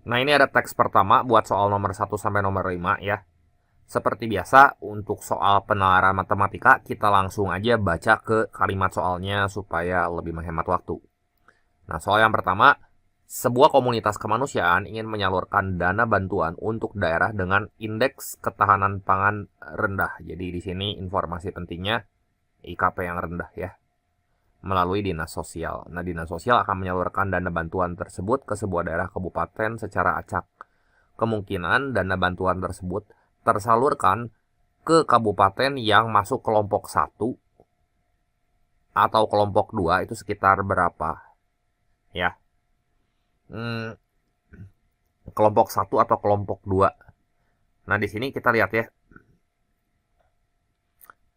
Nah, ini ada teks pertama buat soal nomor 1 sampai nomor 5 ya. Seperti biasa, untuk soal penalaran matematika, kita langsung aja baca ke kalimat soalnya supaya lebih menghemat waktu. Nah, soal yang pertama, sebuah komunitas kemanusiaan ingin menyalurkan dana bantuan untuk daerah dengan indeks ketahanan pangan rendah. Jadi di sini informasi pentingnya IKP yang rendah ya, melalui dinas sosial. Nah, dinas sosial akan menyalurkan dana bantuan tersebut ke sebuah daerah kabupaten secara acak. Kemungkinan dana bantuan tersebut tersalurkan ke kabupaten yang masuk kelompok 1 atau kelompok 2 itu sekitar berapa? Ya. Kelompok 1 atau kelompok 2. Nah, di sini kita lihat ya.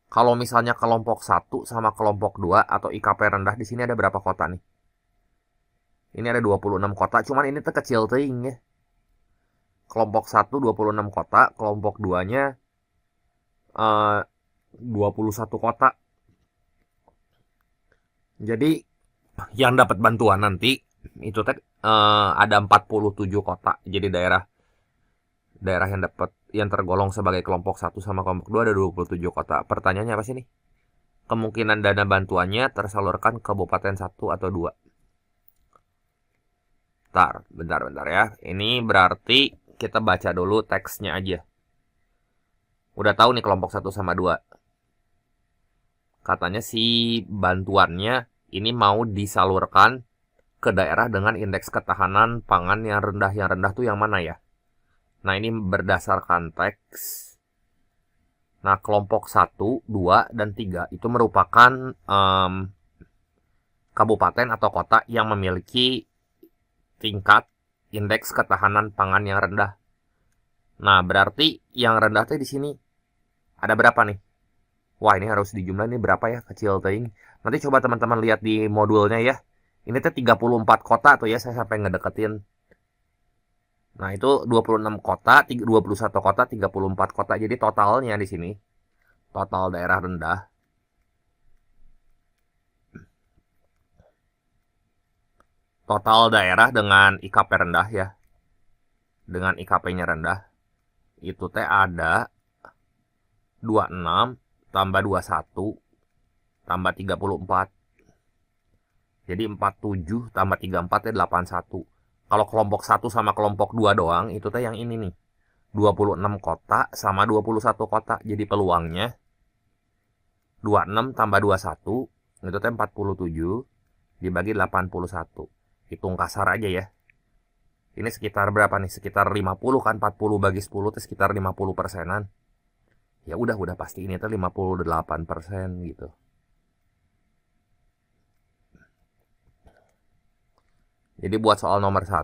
Kalau misalnya kelompok 1 sama kelompok 2 atau IKP rendah, di sini ada berapa kota nih? Ini ada 26 kota, cuman ini tuh kecil ting ya. Kelompok 1 26 kota, kelompok 2-nya 21 kota. Jadi yang dapat bantuan nanti itu ada 47 kota. Jadi daerah yang tergolong sebagai kelompok 1 sama kelompok 2 ada 27 kota. Pertanyaannya apa sih nih? Kemungkinan dana bantuannya tersalurkan ke kabupaten 1 atau 2. Bentar ya. Ini berarti kita baca dulu teksnya aja. Udah tahu nih kelompok 1 sama 2. Katanya si bantuannya ini mau disalurkan ke daerah dengan indeks ketahanan pangan yang rendah. Yang rendah tuh yang mana ya? Nah, ini berdasarkan teks. Nah, kelompok 1, 2, dan 3 itu merupakan kabupaten atau kota yang memiliki tingkat indeks ketahanan pangan yang rendah. Nah, berarti yang rendah tuh di sini ada berapa nih? Wah, ini harus dijumlah, ini berapa ya? Kecil ting. Nanti coba teman-teman lihat di modulnya ya. Ini tuh 34 kota tuh ya, saya sampai ngedeketin. Nah, itu 26 kota, 21 kota, 34 kota. Jadi totalnya di sini, total daerah rendah. Total daerah dengan IKP rendah ya. Dengan IKP-nya rendah. Itu teh ada 26 tambah 21 tambah 34. Jadi 47 tambah 34 ya 81. Kalau kelompok 1 sama kelompok 2 doang, itu teh yang ini nih. 26 kota sama 21 kota. Jadi peluangnya 26 tambah 21, itu teh 47 dibagi 81. Hitung kasar aja ya. Ini sekitar berapa nih? Sekitar 50 kan, 40 bagi 10 itu sekitar 50 persenan. Ya udah pasti ini tuh 58% gitu. Jadi buat soal nomor 1,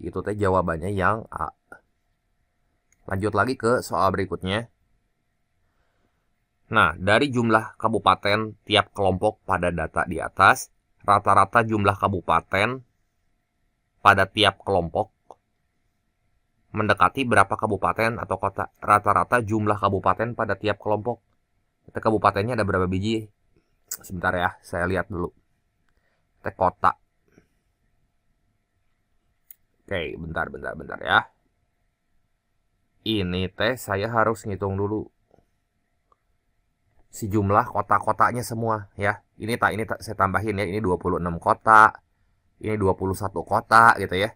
itu teh jawabannya yang A. Lanjut lagi ke soal berikutnya. Nah, dari jumlah kabupaten tiap kelompok pada data di atas, rata-rata jumlah kabupaten pada tiap kelompok mendekati berapa kabupaten atau kota. Rata-rata jumlah kabupaten pada tiap kelompok. Kita kabupatennya ada berapa biji? Sebentar ya, saya lihat dulu. Kita kota. Oke, bentar ya. Ini teh saya harus ngitung dulu si jumlah kota-kotanya semua ya. Ini saya tambahin ya, ini 26 kota, ini 21 kota gitu ya.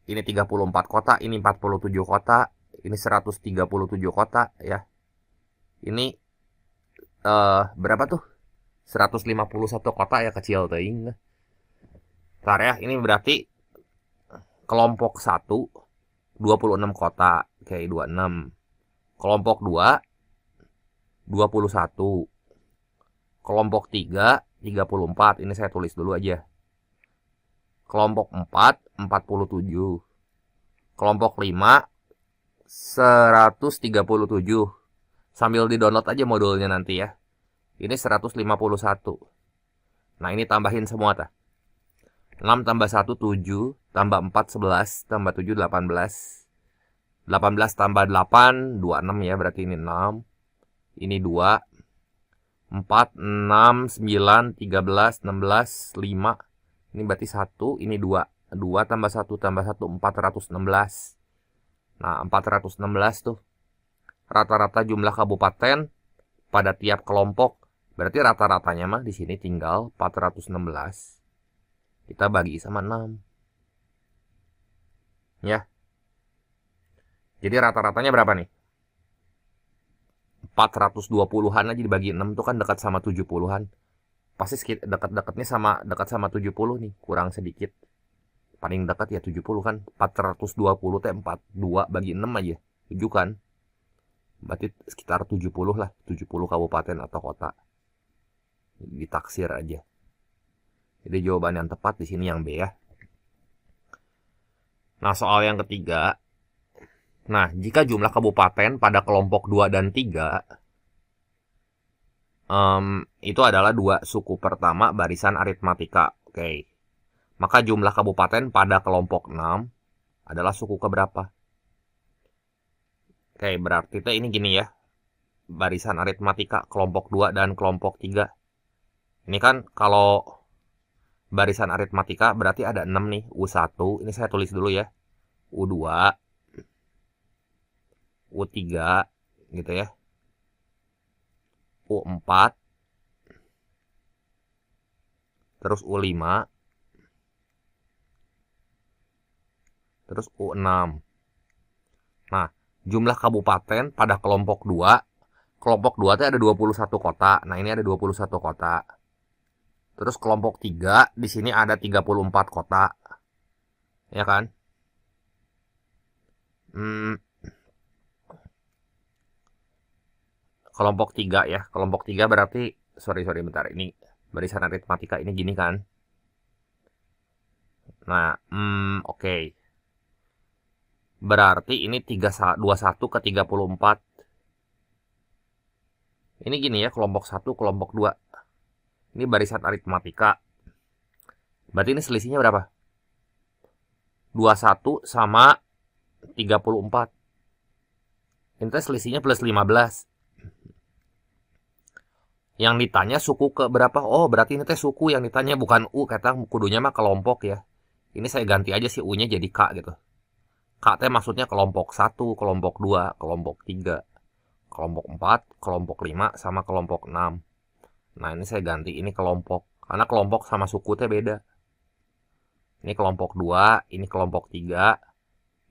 Ini 34 kota, ini 47 kota, ini 137 kota ya. Ini berapa tuh? 151 kota ya, kecil teuing. Bentar ya, ini berarti kelompok 1 26 kota, kayak 26. Kelompok 2 21. Kelompok 3 34. Ini saya tulis dulu aja. Kelompok 4 47. Kelompok 5 137. Sambil di-download aja modulnya nanti ya. Ini 151. Nah, ini tambahin semua ta. 6 tambah 1 7, tambah 4 11, tambah 7 18. 18 tambah 8 26 ya, berarti ini 6. Ini 2. 4 6 9 13 16 5. Ini berarti 1, ini 2. 2 tambah 1 tambah 1, 416. Nah, 416 tuh. Rata-rata jumlah kabupaten pada tiap kelompok. Berarti rata-ratanya mah di sini tinggal 416. Kita bagi sama 6. Ya. Jadi rata-ratanya berapa nih? 420-an aja dibagi 6 tuh kan dekat sama 70-an. Pasti dekat-dekatnya dekat sama 70 nih, kurang sedikit. Paling dekat ya 70 kan. 420 teh 42 bagi 6 aja. 7 kan. Berarti sekitar 70 lah, 70 kabupaten atau kota. Ditaksir aja. Jadi jawaban yang tepat di sini yang B ya. Nah, soal yang ketiga. Nah, jika jumlah kabupaten pada kelompok 2 dan 3 itu adalah dua suku pertama barisan aritmatika. Oke. Maka jumlah kabupaten pada kelompok 6 adalah suku keberapa? Oke, berarti ini gini ya. Barisan aritmatika kelompok 2 dan kelompok 3. Ini kan kalau barisan aritmatika berarti ada 6 nih. U1, ini saya tulis dulu ya. U2, U3 gitu ya. U4, terus U5, terus U6. Nah, jumlah kabupaten pada kelompok 2. Kelompok 2 itu ada 21 kota. Nah, ini ada 21 kota. Terus kelompok 3 di sini ada 34 kota. Ya kan? Kelompok 3 ya. Kelompok 3 berarti sorry bentar. Ini barisan aritmatika ini gini kan. Nah, oke. Berarti ini 21 ke 34. Ini gini ya, kelompok 1, kelompok 2. Ini barisan aritmatika. Berarti ini selisihnya berapa? 21 sama 34. Ini selisihnya plus 15. Yang ditanya suku ke berapa? Oh, berarti ini suku yang ditanya, bukan U. Kata kudunya mah kelompok ya. Ini saya ganti aja si U-nya jadi K gitu. K maksudnya kelompok 1, kelompok 2, kelompok 3, kelompok 4, kelompok 5, sama kelompok 6. Nah, ini saya ganti ini kelompok. Karena kelompok sama suku beda. Ini kelompok 2, ini kelompok 3,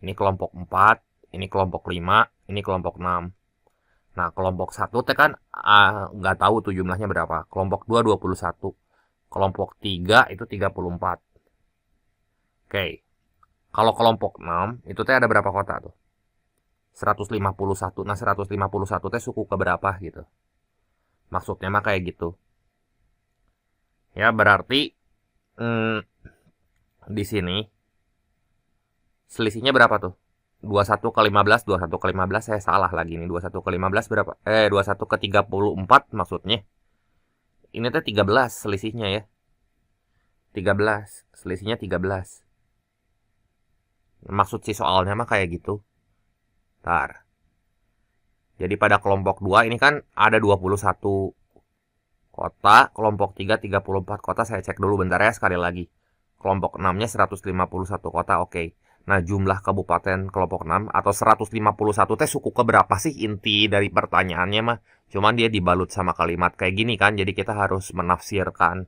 ini kelompok 4, ini kelompok 5, ini kelompok 6. Nah, kelompok 1 kan nggak tahu tuh jumlahnya berapa. Kelompok 2 21. Kelompok 3 itu 34. Oke. Kalau kelompok 6 itu ada berapa kota tuh? 151. Nah, 151 suku keberapa gitu. Maksudnya mah kayak gitu. Ya, berarti di sini selisihnya berapa tuh? 21 ke 15, 21 ke 15 saya salah lagi nih. 21 ke 15 berapa? 21 ke 34 maksudnya. Ini 13 selisihnya ya. 13, selisihnya 13. Maksud si soalnya mah kayak gitu. Ntar. Jadi pada kelompok 2 ini kan ada 21 kota, kelompok 3 34 kota. Saya cek dulu bentar ya sekali lagi. Kelompok 6-nya 151 kota, oke. Nah, jumlah kabupaten kelompok 6 atau 151 suku keberapa sih inti dari pertanyaannya mah. Cuman dia dibalut sama kalimat kayak gini kan, jadi kita harus menafsirkan.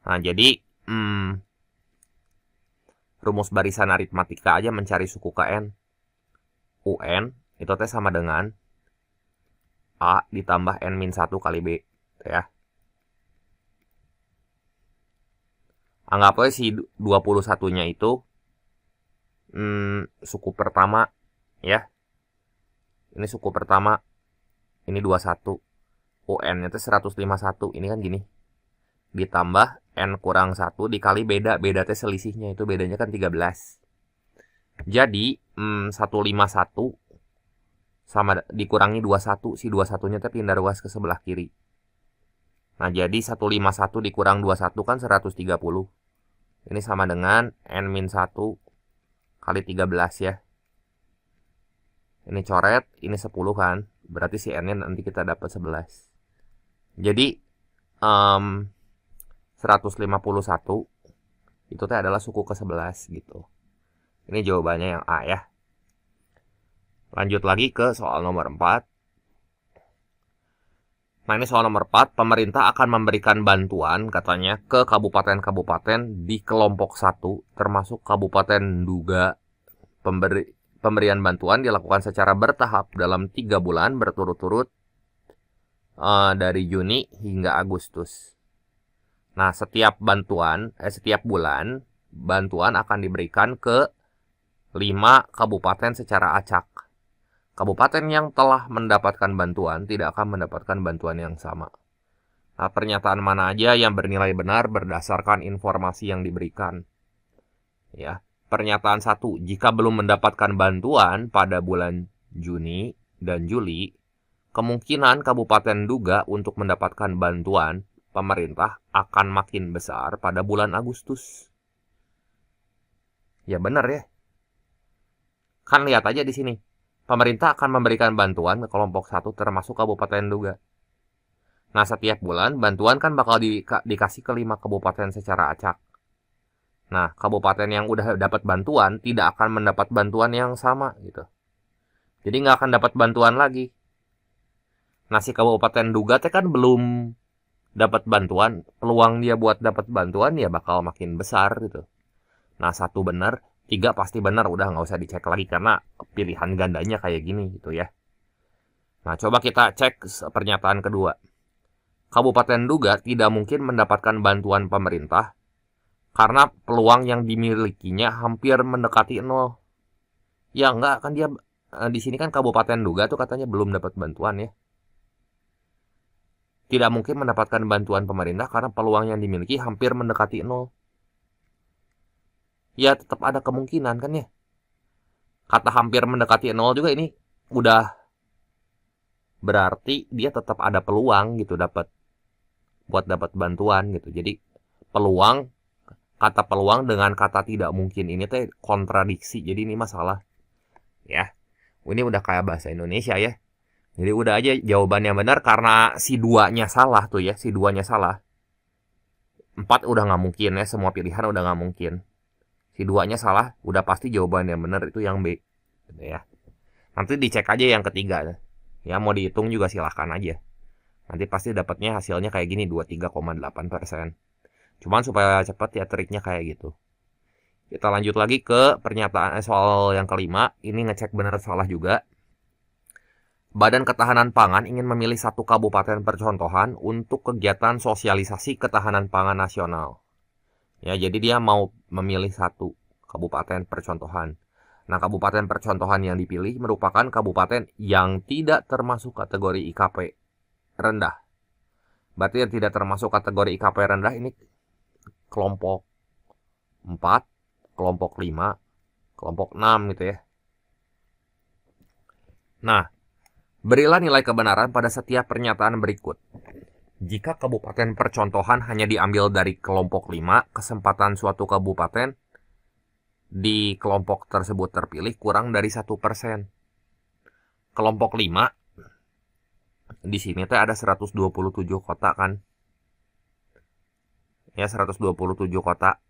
Nah, jadi rumus barisan aritmatika aja mencari suku KN. UN itu sama dengan A ditambah N-1 kali B. Ya. Anggaplah si 21-nya itu suku pertama ya. Ini suku pertama. Ini 21. UN-nya itu 151. Ini kan gini. Ditambah N kurang 1 dikali beda. Beda selisihnya itu bedanya kan 13. Jadi 151 sama dikurangi 21. Si 21-nya pindah ruas ke sebelah kiri. Nah, jadi 151 dikurang 21 kan 130. Ini sama dengan N-1 kali 13 ya. Ini coret, ini 10 kan. Berarti si N-nya nanti kita dapat 11. Jadi 151 Itu teh adalah suku ke-11 gitu. Ini jawabannya yang A ya. Lanjut lagi ke soal nomor 4. Nah, ini soal nomor 4, pemerintah akan memberikan bantuan katanya ke kabupaten-kabupaten di kelompok 1, termasuk Kabupaten Duga. Pemberian bantuan dilakukan secara bertahap dalam 3 bulan berturut-turut dari Juni hingga Agustus. Nah, setiap bulan bantuan akan diberikan ke 5 kabupaten secara acak. Kabupaten yang telah mendapatkan bantuan tidak akan mendapatkan bantuan yang sama. Nah, pernyataan mana aja yang bernilai benar berdasarkan informasi yang diberikan. Ya, pernyataan 1, jika belum mendapatkan bantuan pada bulan Juni dan Juli, kemungkinan Kabupaten Duga untuk mendapatkan bantuan pemerintah akan makin besar pada bulan Agustus. Ya benar ya. Kan lihat aja di sini. Pemerintah akan memberikan bantuan ke kelompok 1 termasuk Kabupaten Duga. Nah, setiap bulan bantuan kan bakal dikasih ke 5 kabupaten secara acak. Nah, kabupaten yang udah dapat bantuan tidak akan mendapat bantuan yang sama gitu. Jadi nggak akan dapat bantuan lagi. Nah, si Kabupaten Duga teh kan belum dapat bantuan, peluang dia buat dapat bantuan ya bakal makin besar gitu. Nah, 1 benar, 3 pasti benar, udah nggak usah dicek lagi karena pilihan gandanya kayak gini gitu ya. Nah, coba kita cek pernyataan kedua. Kabupaten Duga tidak mungkin mendapatkan bantuan pemerintah karena peluang yang dimilikinya hampir mendekati 0. Ya enggak, kan dia di sini kan Kabupaten Duga tuh katanya belum dapat bantuan ya. Tidak mungkin mendapatkan bantuan pemerintah karena peluang yang dimiliki hampir mendekati 0. Ya tetap ada kemungkinan kan ya. Kata hampir mendekati 0 juga ini udah berarti dia tetap ada peluang gitu buat dapat bantuan gitu. Jadi kata peluang dengan kata tidak mungkin ini teh kontradiksi. Jadi ini masalah. Ya. Ini udah kayak bahasa Indonesia ya. Jadi udah aja jawabannya benar karena si 2-nya salah tuh ya. Si 2-nya salah. 4 udah nggak mungkin ya. Semua pilihan udah nggak mungkin. Si 2-nya salah. Udah pasti jawaban yang benar itu yang B. Gitu ya. Nanti dicek aja yang ketiga. Ya mau dihitung juga silahkan aja. Nanti pasti dapatnya hasilnya kayak gini 23,8%. Cuman supaya cepat ya triknya kayak gitu. Kita lanjut lagi ke pernyataan soal yang kelima. Ini ngecek benar salah juga. Badan Ketahanan Pangan ingin memilih 1 kabupaten percontohan untuk kegiatan sosialisasi ketahanan pangan nasional. Ya, jadi dia mau memilih 1 kabupaten percontohan. Nah, kabupaten percontohan yang dipilih merupakan kabupaten yang tidak termasuk kategori IKP rendah. Berarti yang tidak termasuk kategori IKP rendah ini kelompok 4, kelompok 5, kelompok 6 gitu ya. Nah, berilah nilai kebenaran pada setiap pernyataan berikut. Jika kabupaten percontohan hanya diambil dari kelompok 5, kesempatan suatu kabupaten di kelompok tersebut terpilih kurang dari 1%. Kelompok 5 di sini teh ada 127 kota kan. Ya, 127 kota.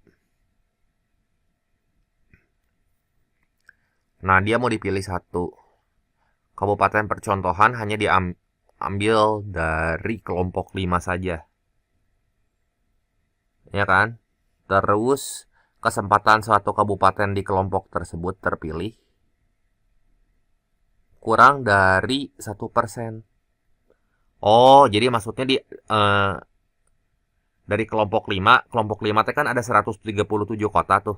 Nah, dia mau dipilih 1. Kabupaten percontohan hanya diambil dari kelompok 5 saja. Ya kan? Terus kesempatan suatu kabupaten di kelompok tersebut terpilih kurang dari 1%. Oh, jadi maksudnya dari kelompok 5 teh kan ada 137 kota tuh.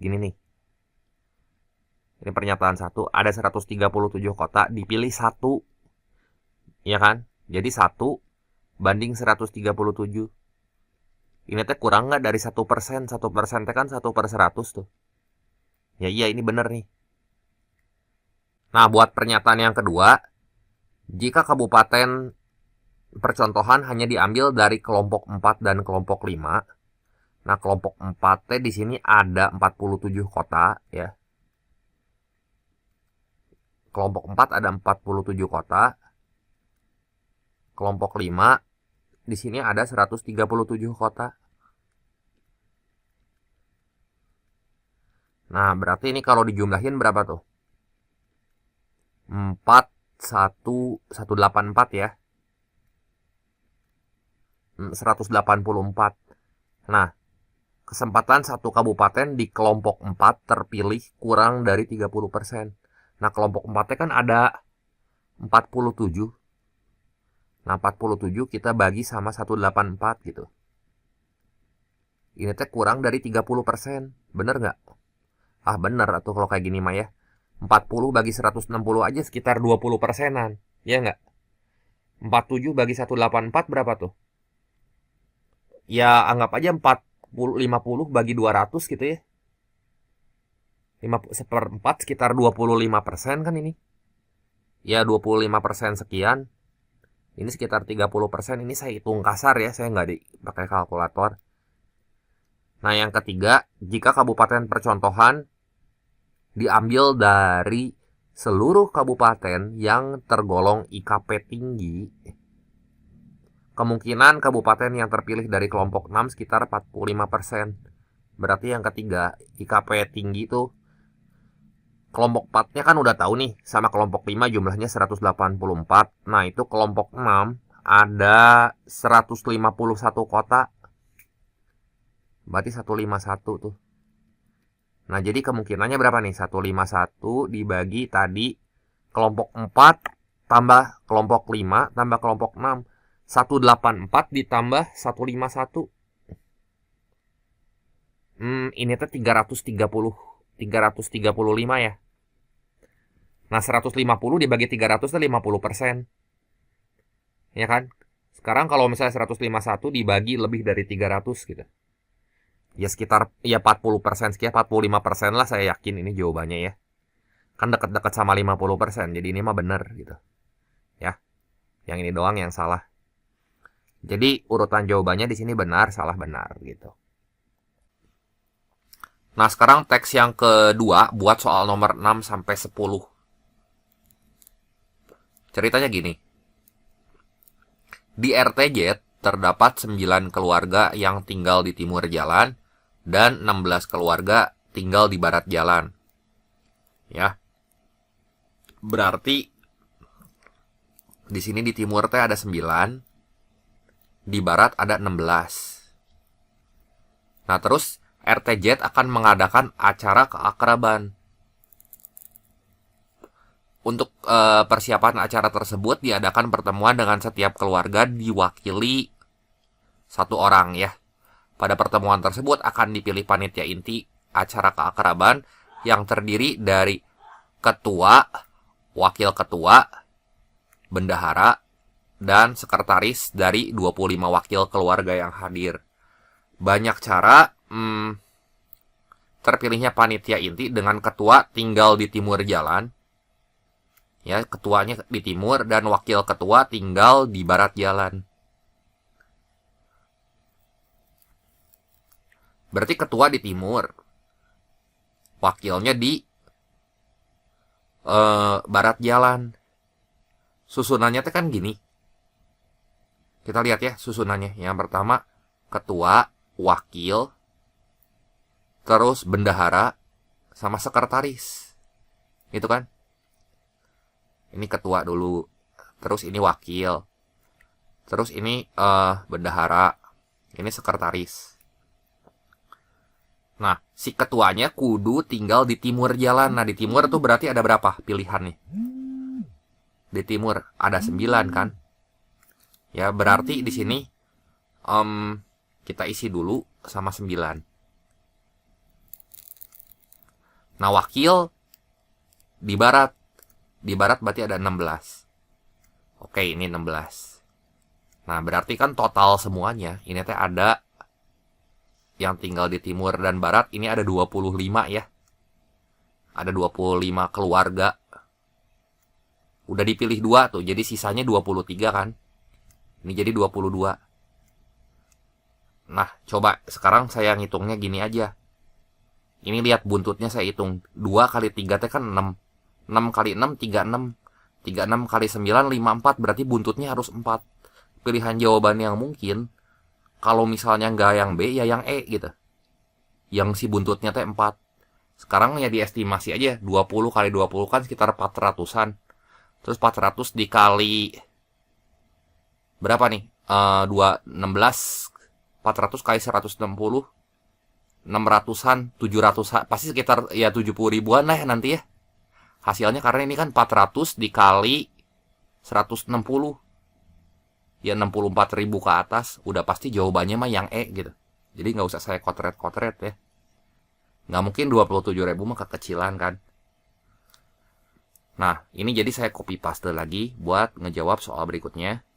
Gini nih. Ini pernyataan 1, ada 137 kota, dipilih 1. Ya kan? Jadi 1 banding 137. Ini teh kurang nggak dari 1%? 1% teh kan 1/100 tuh. Ya iya, ini bener nih. Nah, buat pernyataan yang kedua, jika kabupaten percontohan hanya diambil dari kelompok 4 dan kelompok 5. Nah, kelompok 4 teh di sini ada 47 kota ya. Kelompok 4 ada 47 kota. Kelompok 5 di sini ada 137 kota. Nah, berarti ini kalau dijumlahin berapa tuh? 184 ya. 184. Nah, kesempatan satu kabupaten di kelompok 4 terpilih kurang dari 30%. Nah, kelompok 4-nya kan ada 47. Nah, 47 kita bagi sama 184 gitu. Ini teh kurang dari 30%. Bener nggak? Ah, bener atau kalau kayak gini mah ya. 40 bagi 160 aja sekitar 20%-an. Ya nggak? 47 bagi 184 berapa tuh? Ya, anggap aja 50 bagi 200 gitu ya. 1/4 sekitar 25% kan ini. Ya, 25% sekian. Ini sekitar 30%. Ini saya hitung kasar ya, saya nggak pakai kalkulator. Nah, yang ketiga, jika kabupaten percontohan diambil dari seluruh kabupaten yang tergolong IKP tinggi, kemungkinan kabupaten yang terpilih dari kelompok 6 sekitar 45%. Berarti yang ketiga, IKP tinggi itu kelompok 4-nya kan udah tahu nih, sama kelompok 5 jumlahnya 184. Nah, itu kelompok 6 ada 151 kota. Berarti 151 tuh. Nah, jadi kemungkinannya berapa nih? 151 dibagi tadi kelompok 4 tambah kelompok 5 tambah kelompok 6. 184 ditambah 151. Ini tuh 335 ya. Nah, 150 dibagi 300 itu 50%. Ya kan? Sekarang kalau misalnya 151 dibagi lebih dari 300 gitu. Ya sekitar ya 40% sekian, 45% lah saya yakin ini jawabannya ya. Kan dekat-dekat sama 50%. Jadi ini mah benar gitu. Ya. Yang ini doang yang salah. Jadi urutan jawabannya di sini benar, salah benar gitu. Nah, sekarang teks yang kedua buat soal nomor 6 sampai 10. Ceritanya gini. Di RTJ terdapat 9 keluarga yang tinggal di timur jalan dan 16 keluarga tinggal di barat jalan. Ya. Berarti di sini di timur teh ada 9, di barat ada 16. Nah, terus RTJ akan mengadakan acara keakraban. Untuk persiapan acara tersebut diadakan pertemuan dengan setiap keluarga diwakili satu orang ya. Pada pertemuan tersebut akan dipilih panitia inti acara keakraban yang terdiri dari ketua, wakil ketua, bendahara, dan sekretaris dari 25 wakil keluarga yang hadir. Banyak cara terpilihnya panitia inti dengan ketua tinggal di timur jalan. Ya, ketuanya di timur dan wakil ketua tinggal di barat jalan. Berarti ketua di timur, wakilnya di barat jalan. Susunannya tuh kan gini. Kita lihat ya susunannya. Yang pertama ketua, wakil, terus bendahara, sama sekretaris. Gitu kan? Ini ketua dulu, terus ini wakil, terus ini bendahara, ini sekretaris. Nah, si ketuanya kudu tinggal di timur jalan. Nah, di timur tuh berarti ada berapa pilihan nih? Di timur ada 9 kan? Ya, berarti di sini kita isi dulu sama 9. Nah, wakil di barat. Di barat berarti ada 16. Oke, ini 16. Nah, berarti kan total semuanya. Ini teh ada yang tinggal di timur dan barat. Ini ada 25 ya. Ada 25 keluarga. Udah dipilih 2 tuh. Jadi sisanya 23 kan. Ini jadi 22. Nah, coba sekarang saya ngitungnya gini aja. Ini lihat buntutnya saya hitung. 2 kali 3 teh kan 6. 6 kali 6, 36. 36 kali 9, 54. Berarti buntutnya harus 4. Pilihan jawaban yang mungkin, kalau misalnya nggak yang B, ya yang E gitu. Yang si buntutnya teh 4. Sekarang ya diestimasi aja, 20 kali 20 kan sekitar 400-an. Terus 400 dikali berapa nih? 16, 400 kali 160, 600-an, 700-an, pasti sekitar ya 70 ribuan lah nanti ya. Hasilnya karena ini kan 400 dikali 160. Ya 64 ribu ke atas, udah pasti jawabannya mah yang E gitu. Jadi nggak usah saya kotret-kotret ya. Nggak mungkin 27 ribu mah kekecilan kan. Nah, ini jadi saya copy paste lagi buat ngejawab soal berikutnya.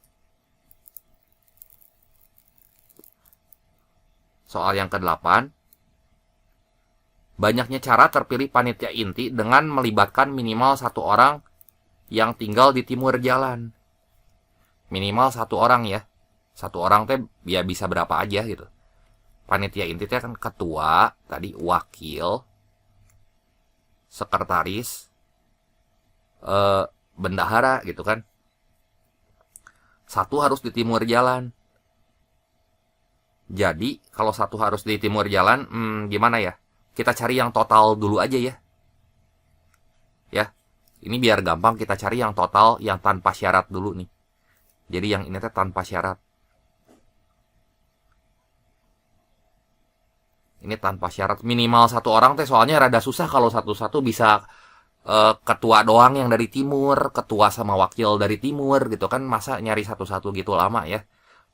Soal yang ke-8. Banyaknya cara terpilih panitia inti dengan melibatkan minimal satu orang yang tinggal di timur jalan. Minimal satu orang ya. Satu orang teh ya bisa berapa aja gitu. Panitia inti teh kan ketua, tadi wakil, sekretaris, bendahara gitu kan. Satu harus di timur jalan. Jadi kalau satu harus di timur jalan, gimana ya? Kita cari yang total dulu aja ya. Ya, ini biar gampang kita cari yang total, yang tanpa syarat dulu nih. Jadi yang ini teh tanpa syarat. Ini tanpa syarat minimal satu orang teh soalnya rada susah kalau satu-satu bisa ketua doang yang dari timur, ketua sama wakil dari timur gitu kan, masa nyari satu-satu gitu lama ya.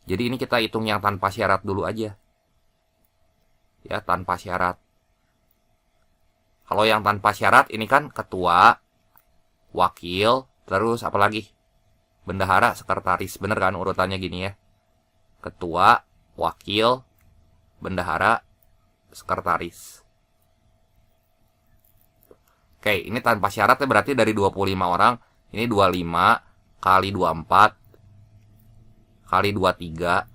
Jadi ini kita hitung yang tanpa syarat dulu aja. Ya, tanpa syarat. Kalau yang tanpa syarat ini kan ketua, wakil, terus apa lagi? Bendahara, sekretaris. Bener kan urutannya gini ya. Ketua, wakil, bendahara, sekretaris. Oke, ini tanpa syaratnya berarti dari 25 orang. Ini 25 kali 24 kali 23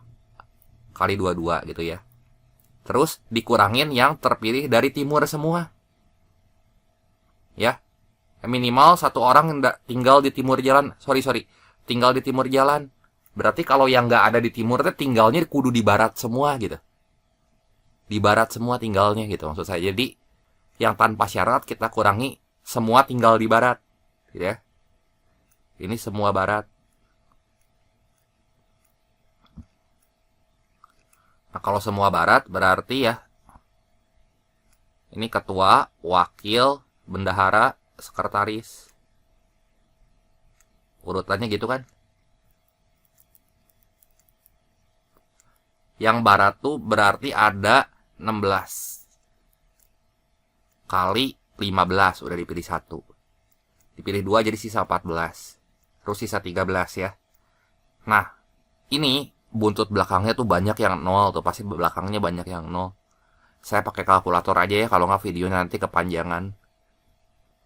kali 22 gitu ya. Terus dikurangin yang terpilih dari timur semua. Ya, minimal satu orang yang tinggal di timur jalan. Tinggal di timur jalan. Berarti kalau yang nggak ada di timur itu tinggalnya kudu di barat semua gitu. Di barat semua tinggalnya gitu maksud saya. Jadi yang tanpa syarat kita kurangi semua tinggal di barat, gitu ya. Ini semua barat. Nah kalau semua barat berarti ya ini ketua, wakil, bendahara, sekretaris. Urutannya gitu kan. Yang barat tuh berarti ada 16 kali 15 udah dipilih 1. Dipilih 2 jadi sisa 14. Terus sisa 13 ya. Nah, ini buntut belakangnya tuh banyak yang 0 tuh, pasti belakangnya banyak yang 0. Saya pakai kalkulator aja ya kalau nggak videonya nanti kepanjangan.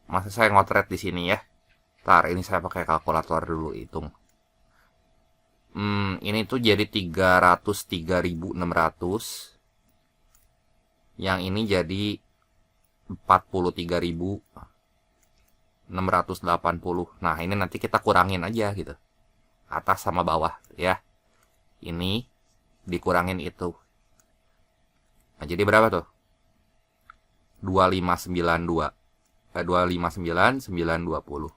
Masa saya ngotret di sini ya. Ntar ini saya pakai kalkulator dulu hitung. Ini tuh jadi 303.600. Yang ini jadi 43.680. Nah, ini nanti kita kurangin aja gitu. Atas sama bawah ya. Ini dikurangin itu. Nah, jadi berapa tuh? 2592. 259.920.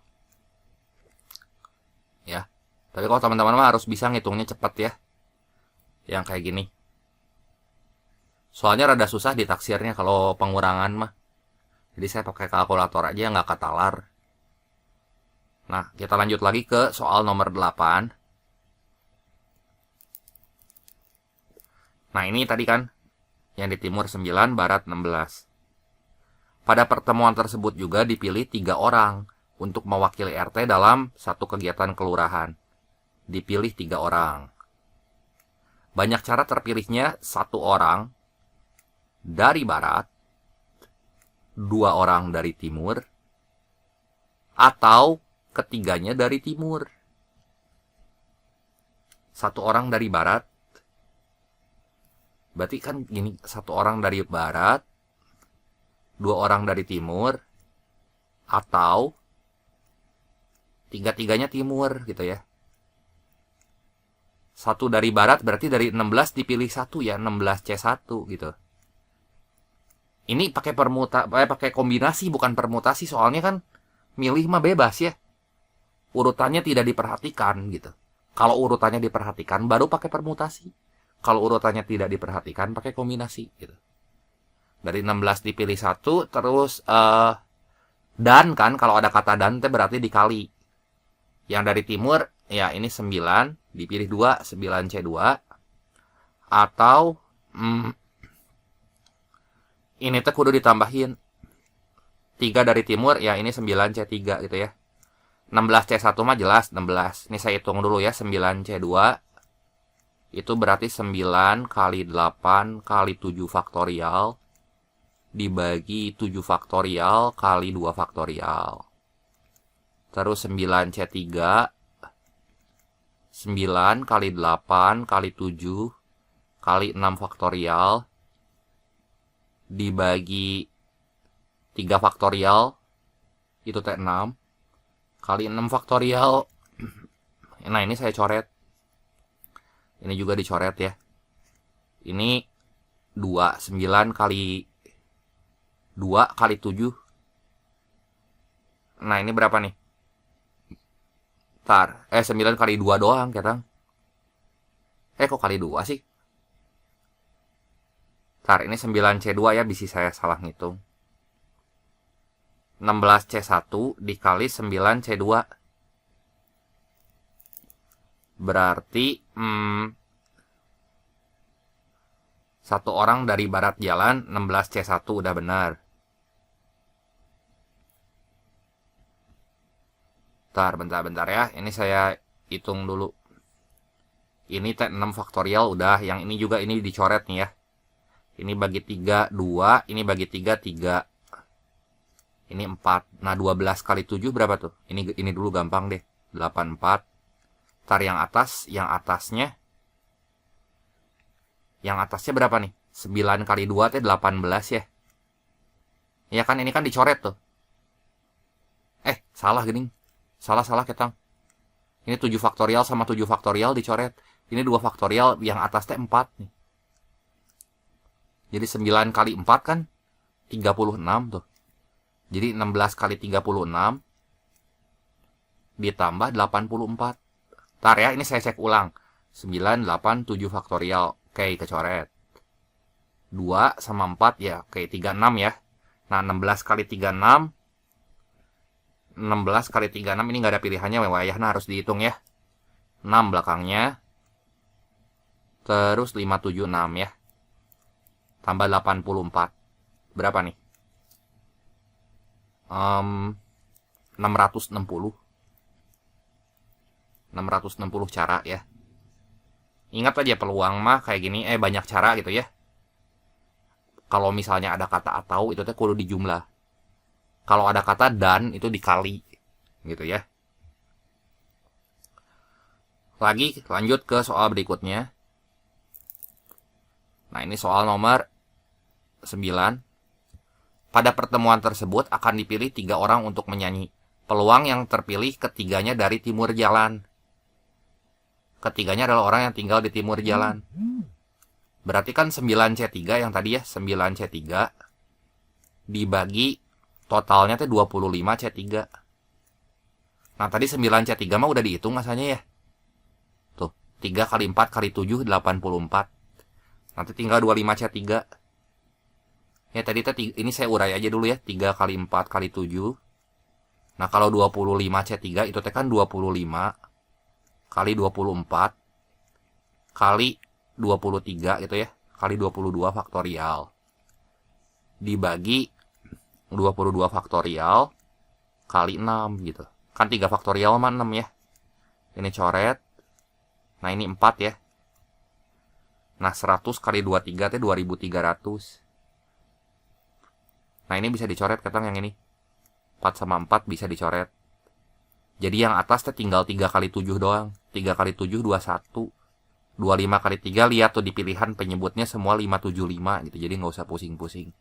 Ya. Tapi kalau teman-teman mah harus bisa ngitungnya cepat ya. Yang kayak gini. Soalnya rada susah ditaksirnya kalau pengurangan mah. Jadi saya pakai kalkulator aja nggak katalar. Nah, kita lanjut lagi ke soal nomor 8. Nah, ini tadi kan yang di timur 9, barat 16. Pada pertemuan tersebut juga dipilih 3 orang untuk mewakili RT dalam satu kegiatan kelurahan. Dipilih 3 orang. Banyak cara terpilihnya 1 orang dari barat, 2 orang dari timur, atau ketiganya dari timur. 1 orang dari barat, berarti kan gini, 1 orang dari barat, 2 orang dari timur, atau 3-tiganya timur gitu ya. 1 dari barat berarti dari 16 dipilih 1 ya, 16C1 gitu. Ini pakai kombinasi bukan permutasi, soalnya kan milih mah bebas ya. Urutannya tidak diperhatikan gitu. Kalau urutannya diperhatikan baru pakai permutasi. Kalau urutannya tidak diperhatikan pakai kombinasi gitu. Dari 16 dipilih satu, terus dan kan kalau ada kata dan itu berarti dikali. Yang dari timur ya ini 9 dipilih 2, 9C2. Atau ini teh kudu ditambahin 3 dari timur ya ini 9C3 gitu ya. 16C1 mah jelas 16. Ini saya hitung dulu ya, 9C2 itu berarti 9 kali 8 kali 7 faktorial dibagi 7 faktorial kali 2 faktorial. Terus 9C3 9 kali 8 kali 7 kali 6 faktorial dibagi 3 faktorial itu teh 6 kali 6 faktorial. Nah ini saya coret, ini juga dicoret ya. Ini 2, 9 kali 2 kali 7. Nah ini berapa nih? 9 kali 2 doang ketang. Kok kali 2 sih? Ini 9C2 ya, bisa saya salah ngitung. 16C1 dikali 9C2. Berarti satu orang dari barat jalan 16C1 udah benar. Bentar ya. Ini saya hitung dulu. Ini teh 6 faktorial udah. Yang ini juga ini dicoret nih ya. Ini bagi 3, 2. Ini bagi 3, 3. Ini 4. Nah 12 kali 7 berapa tuh? Ini dulu gampang deh. 84. Yang atasnya. Yang atasnya berapa nih? 9 kali 2 teh 18 ya. Ya kan ini kan dicoret tuh. Salah gini. Salah ketang. Ini 7 faktorial sama 7 faktorial dicoret. Ini 2 faktorial, yang atas teh 4 nih. Jadi 9 kali 4 kan 36 tuh. Jadi 16 kali 36 ditambah 84. Ya, ini saya cek ulang. 9, 8, 7 faktorial. Oke, kecoret. 2 sama 4 ya. Oke, 36 ya. Nah, 16 kali 36. 16 kali 36 ini nggak ada pilihannya. Wayahnya harus dihitung ya. 6 belakangnya. Terus 576 ya. Tambah 84. Berapa nih? 660. 660 cara ya. Ingat aja peluang mah kayak gini, banyak cara gitu ya. Kalau misalnya ada kata atau itu teh kudu dijumlah. Kalau ada kata dan itu dikali gitu ya. Lanjut ke soal berikutnya. Nah, ini soal nomor 9. Pada pertemuan tersebut akan dipilih 3 orang untuk menyanyi. Peluang yang terpilih ketiganya dari timur jalan. Ketiganya adalah orang yang tinggal di timur jalan. Berarti kan 9C3 yang tadi ya, 9C3 dibagi totalnya tuh 25C3. Nah, tadi 9C3 mah udah dihitung masanya ya. Tuh, 3 kali 4 kali 7, 84. Nanti tinggal 25C3. Ya, tadi ini saya urai aja dulu ya. 3 kali 4 kali 7. Nah, kalau 25C3 itu kan 25 kali 24 kali 23 gitu ya. Kali 22 faktorial. Dibagi 22 faktorial kali 6 gitu. Kan 3 faktorial mah 6 ya. Ini coret. Nah, ini 4 ya. Nah, 100 kali 23 itu 2300. Nah, ini bisa dicoret ketang yang ini. 4 sama 4 bisa dicoret. Jadi yang atas tinggal 3 kali 7 doang. 3 kali 7, 21. 25 kali 3, lihat tuh di pilihan penyebutnya semua 575 gitu. Jadi nggak usah pusing-pusing.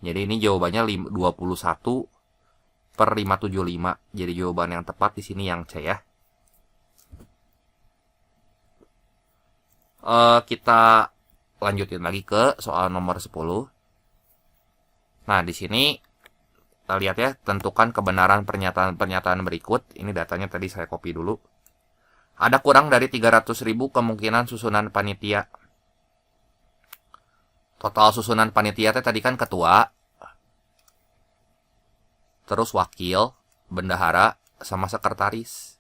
Jadi ini jawabannya 21 per 575. Jadi jawaban yang tepat di sini yang C ya. Kita lanjutin lagi ke soal nomor 10. Nah, di sini kita lihat ya, tentukan kebenaran pernyataan-pernyataan berikut. Ini datanya tadi saya copy dulu. Ada kurang dari 300.000 kemungkinan susunan panitia. Total susunan panitia tadi kan ketua, terus wakil, bendahara, sama sekretaris.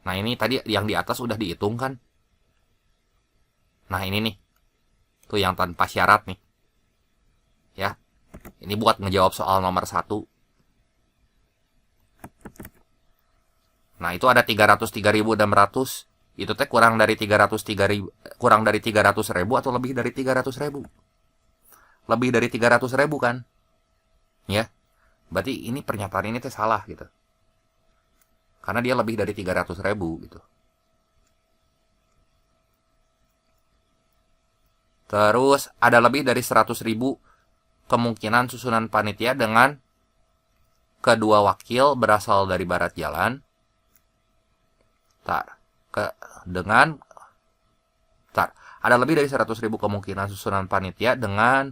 Nah, ini tadi yang di atas udah dihitung kan? Nah, ini nih. Tuh yang tanpa syarat nih. Ya. Ini buat ngejawab soal nomor 1. Nah, itu ada 303.600. Itu teh kurang dari 303.000 atau lebih dari 300.000? Lebih dari 300.000 kan? Ya. Berarti ini pernyataan ini teh salah gitu. Karena dia lebih dari 300.000 gitu. Terus ada lebih dari 100.000 kemungkinan susunan panitia dengan kedua wakil berasal dari barat jalan. Ada lebih dari 100.000 kemungkinan susunan panitia dengan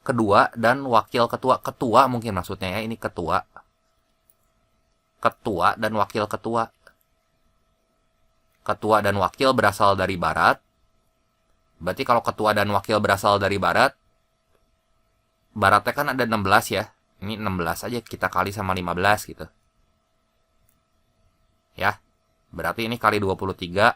kedua dan wakil ketua. Ketua mungkin maksudnya ya, ini ketua. Ketua dan wakil ketua. Ketua dan wakil berasal dari barat. Berarti kalau ketua dan wakil berasal dari barat, baratnya kan ada 16 ya. Ini 16 aja kita kali sama 15 gitu. Ya. Berarti ini kali 23.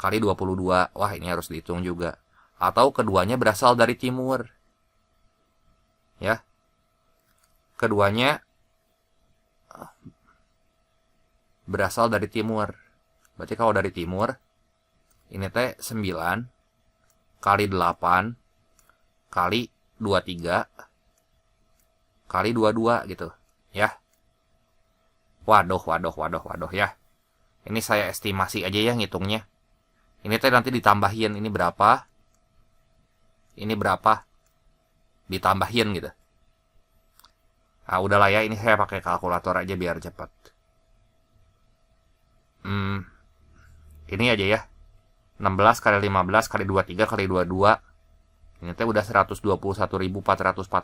Kali 22. Wah, ini harus dihitung juga. Atau keduanya berasal dari timur. Ya. Keduanya berasal dari timur. Berarti kalau dari timur, ini teh 9 kali 8 kali 23 kali 22 gitu. Ya. Waduh ya. Ini saya estimasi aja ya ngitungnya. Ini teh nanti ditambahin, ini berapa? Ini berapa? Ditambahin gitu. Ah, udahlah ya, ini saya pakai kalkulator aja biar cepat. Ini aja ya. 16 kali 15 kali 23 kali 22. Ini teh udah 121.440.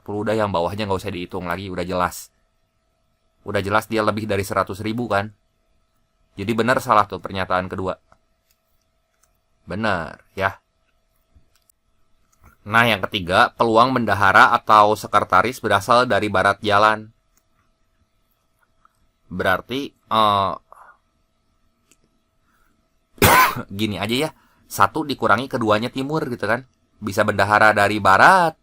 Udah yang bawahnya nggak usah dihitung lagi, udah jelas. Udah jelas dia lebih dari 100.000 kan. Jadi benar salah tuh pernyataan kedua. Benar ya. Nah, yang ketiga, peluang bendahara atau sekretaris berasal dari barat jalan. Berarti gini aja ya. 1 dikurangi keduanya timur gitu kan. Bisa bendahara dari barat,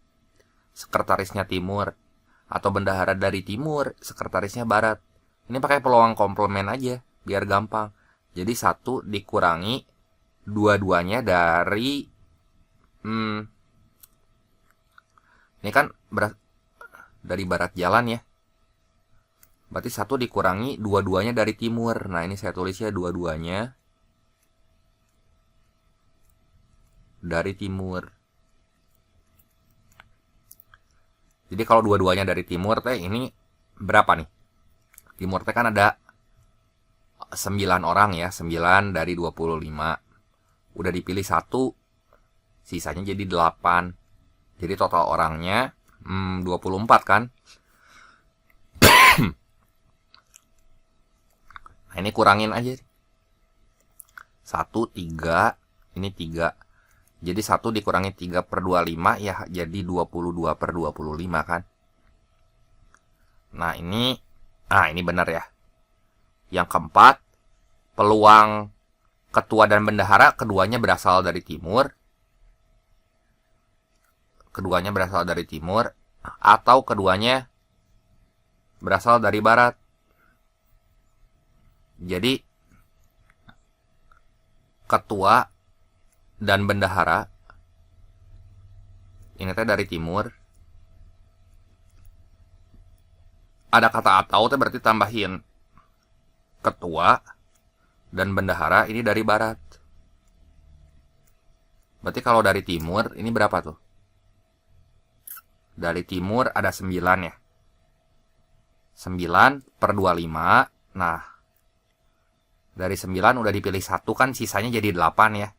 sekretarisnya timur. Atau bendahara dari timur, sekretarisnya barat. Ini pakai peluang komplement aja, biar gampang. Jadi 1 dikurangi dua-duanya dari ini kan dari barat jalan ya. Berarti 1 dikurangi dua-duanya dari timur. Nah, ini saya tulisnya dua-duanya dari timur. Jadi kalau dua-duanya dari timur teh ini berapa nih? Timur teh kan ada 9 orang ya, 9 dari 25. Udah dipilih 1, sisanya jadi 8. Jadi total orangnya 24 kan? Nah, ini kurangin aja. 1, 3, ini 3. Jadi 1 dikurangi 3/25 ya jadi 22/25 kan. Nah, ini benar ya. Yang keempat, peluang ketua dan bendahara keduanya berasal dari timur. Keduanya berasal dari timur atau keduanya berasal dari barat. Jadi ketua dan bendahara ini teh dari timur. Ada kata atau teh berarti tambahin ketua dan bendahara ini dari barat. Berarti kalau dari timur ini berapa tuh? Dari timur ada 9 ya. 9/25. Nah, dari 9 udah dipilih 1 kan sisanya jadi 8 ya.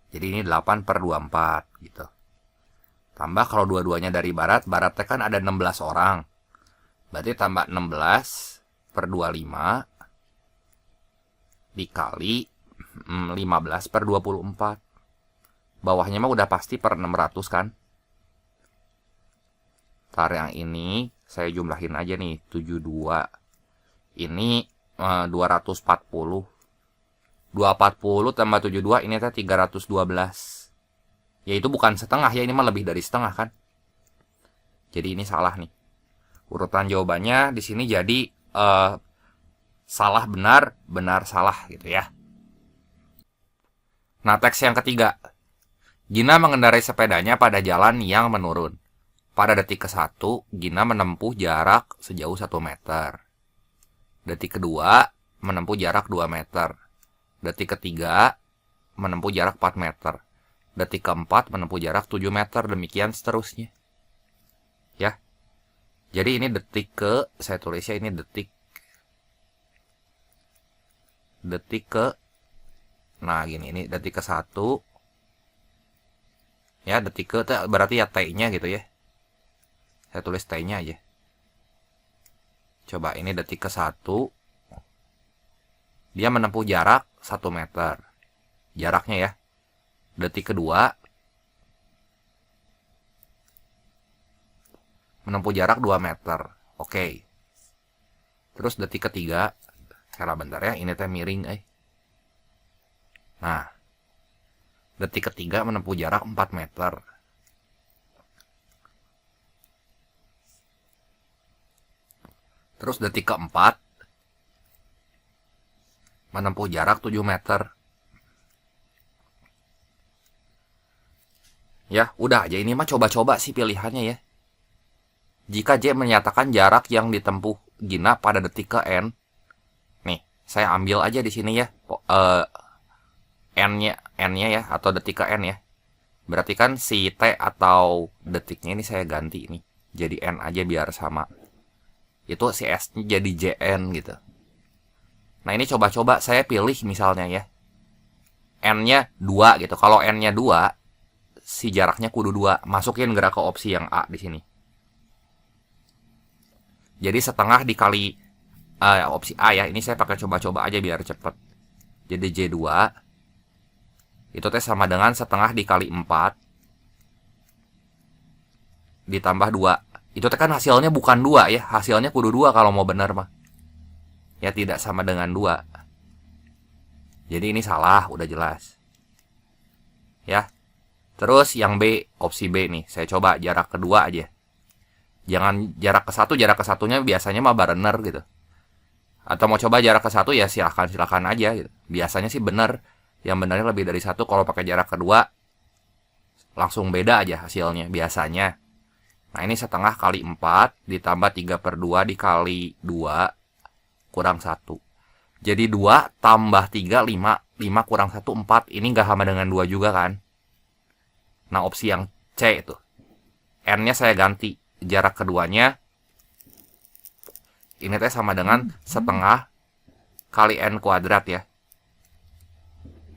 Jadi ini 8/24 gitu. Tambah kalau dua-duanya dari barat, baratnya kan ada 16 orang. Berarti tambah 16 per 25 dikali 15 per 24. Bawahnya mah udah pasti per 600 kan. Ntar yang ini saya jumlahin aja nih, 72. Ini 240. 240 tambah 72 ini teh 312. Ya itu bukan setengah ya, ini mah lebih dari setengah kan. Jadi ini salah nih. Urutan jawabannya di sini jadi salah benar, benar salah gitu ya. Nah, teks yang ketiga. Gina mengendarai sepedanya pada jalan yang menurun. Pada detik ke-1, Gina menempuh jarak sejauh 1 meter. Detik kedua, menempuh jarak 2 meter. Detik ketiga, menempuh jarak 4 meter. Detik keempat, menempuh jarak 7 meter. Demikian seterusnya. Ya. Jadi ini detik ke, saya tulisnya ini detik ke, nah gini, ini detik ke-1. Ya, detik ke berarti ya T-nya gitu ya. Saya tulis T-nya aja. Coba ini detik ke-1. Dia menempuh jarak 1 meter. Jaraknya ya. Detik kedua. Menempuh jarak 2 meter. Oke. Terus detik ketiga. Salah bentar ya. Ini teh miring. Nah. Detik ketiga menempuh jarak 4 meter. Terus detik keempat menempuh jarak 7 meter. Ya, udah aja ini mah coba-coba sih pilihannya ya. Jika J menyatakan jarak yang ditempuh Gina pada detik ke N. Nih, saya ambil aja di sini ya. N-nya ya, atau detik ke N ya. Berarti kan si T atau detiknya ini saya ganti nih. Jadi N aja biar sama. Itu si S-nya jadi JN gitu. Nah ini coba-coba saya pilih misalnya ya. N-nya 2 gitu. Kalau N-nya 2, si jaraknya kudu 2. Masukin gerak ke opsi yang A di sini. Jadi setengah dikali opsi A ya. Ini saya pakai coba-coba aja biar cepet. Jadi J2 itu teh sama dengan setengah dikali 4 ditambah 2. Itu teh kan hasilnya bukan 2 ya. Hasilnya kudu 2 kalau mau bener mah. Ya tidak sama dengan 2. Jadi ini salah, udah jelas. Ya. Terus yang B, opsi B nih. Saya coba jarak kedua aja. Jangan jarak ke-1, jarak ke-1-nya biasanya mah bener gitu. Atau mau coba jarak ke-1 ya silakan aja gitu. Biasanya sih bener. Yang benarnya lebih dari 1. Kalau pakai jarak kedua langsung beda aja hasilnya biasanya. Nah ini setengah kali 4 ditambah 3/2 dikali 2 kurang 1. Jadi 2 tambah 3, 5. 5 kurang 1, 4. Ini gak sama dengan 2 juga kan. Nah opsi yang C itu. N-nya saya ganti. Jarak keduanya ini teh sama dengan setengah kali N kuadrat ya.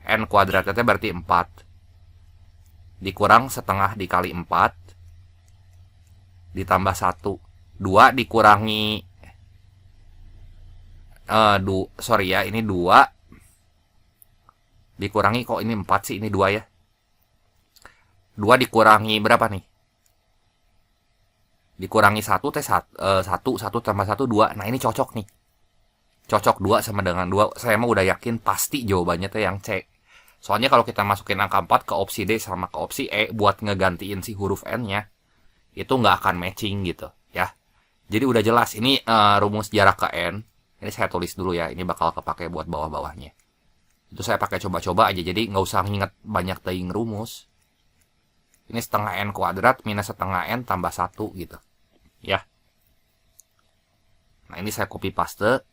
N kuadrat itu berarti 4. Dikurang setengah dikali 4 ditambah 1. 2 dikurangi sorry ya, ini 2 dikurangi, kok ini 4 sih, ini 2 ya. 2 dikurangi berapa nih? Dikurangi 1 teh 1 tambah 1 2. Nah, ini cocok nih. Cocok 2 sama dengan 2. Saya mah udah yakin pasti jawabannya teh yang C. Soalnya kalau kita masukin angka 4 ke opsi D sama ke opsi E buat ngegantiin si huruf N-nya, itu nggak akan matching gitu ya. Jadi udah jelas ini rumus jarak ke N. Ini saya tulis dulu ya. Ini bakal kepake buat bawah-bawahnya. Itu saya pakai coba-coba aja. Jadi nggak usah nginget banyak teing rumus. Ini setengah N kuadrat minus setengah N tambah 1 gitu. Ya. Nah ini saya copy paste.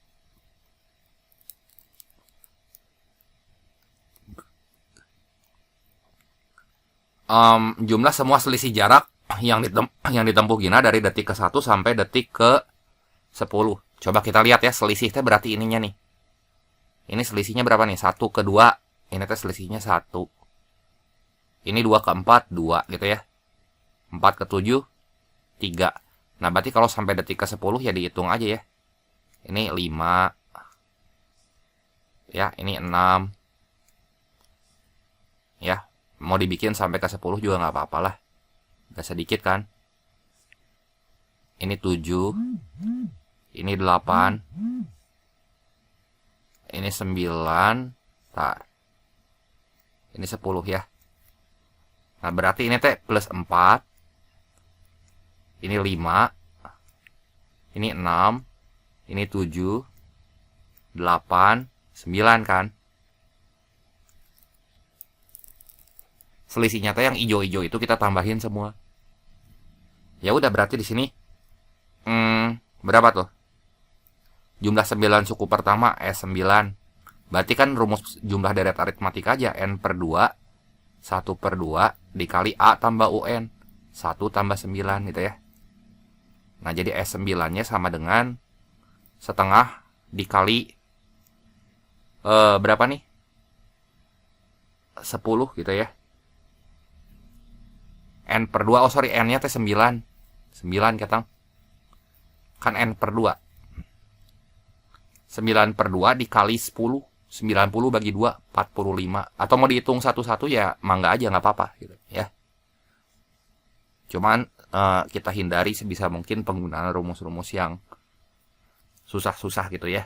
Jumlah semua selisih jarak yang ditempuh Gina dari detik ke-1 sampai detik ke-10. Coba kita lihat ya, selisihnya berarti ininya nih. Ini selisihnya berapa nih? 1 ke 2. Ini teh selisihnya 1. Ini 2 ke 4, 2 gitu ya. 4 ke 7, 3. Nah, berarti kalau sampai detik ke 10 ya dihitung aja ya. Ini 5. Ya, ini 6. Ya, mau dibikin sampai ke 10 juga nggak apa-apa lah. Gak sedikit kan. Ini 7. Ini 8. Ini 9. Ntar. Ini 10 ya. Nah, berarti ini teh plus 4. Ini 5. Ini 6. Ini 7. 8. 9 kan. Selisihnya teh yang hijau-hijau itu kita tambahin semua. Ya udah, berarti di sini berapa tuh? Jumlah 9 suku pertama S9. Berarti kan rumus jumlah deret aritmatika aja. N per 2. 1 per 2 dikali A tambah UN. 1 tambah 9 gitu ya. Nah, jadi S9-nya sama dengan setengah dikali berapa nih? 10 gitu ya. N per 2, oh sorry, N-nya teh 9. 9 ketang. Kan N per 2. 9 per 2 dikali 10. 90 bagi 2, 45. Atau mau dihitung satu-satu ya mangga aja, nggak apa-apa gitu ya. Cuman kita hindari sebisa mungkin penggunaan rumus-rumus yang susah-susah gitu ya.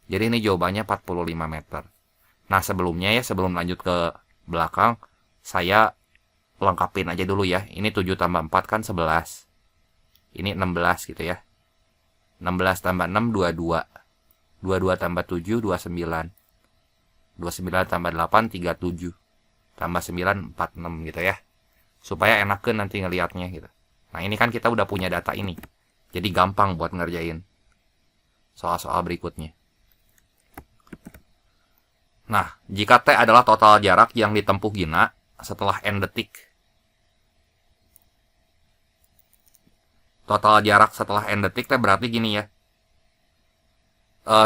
Jadi ini jawabannya 45 meter. Nah, sebelumnya ya, sebelum lanjut ke belakang, saya lengkapin aja dulu ya. Ini 7 tambah 4 kan 11. Ini 16 gitu ya. 16 tambah 6, 22. 22 tambah 7, 29. 29 tambah 8, 37. Tambah 9, 46 gitu ya. Supaya enakan nanti ngelihatnya gitu. Nah, ini kan kita udah punya data ini. Jadi gampang buat ngerjain soal-soal berikutnya. Nah, jika T adalah total jarak yang ditempuh Gina setelah N detik. Total jarak setelah N detik T berarti gini ya.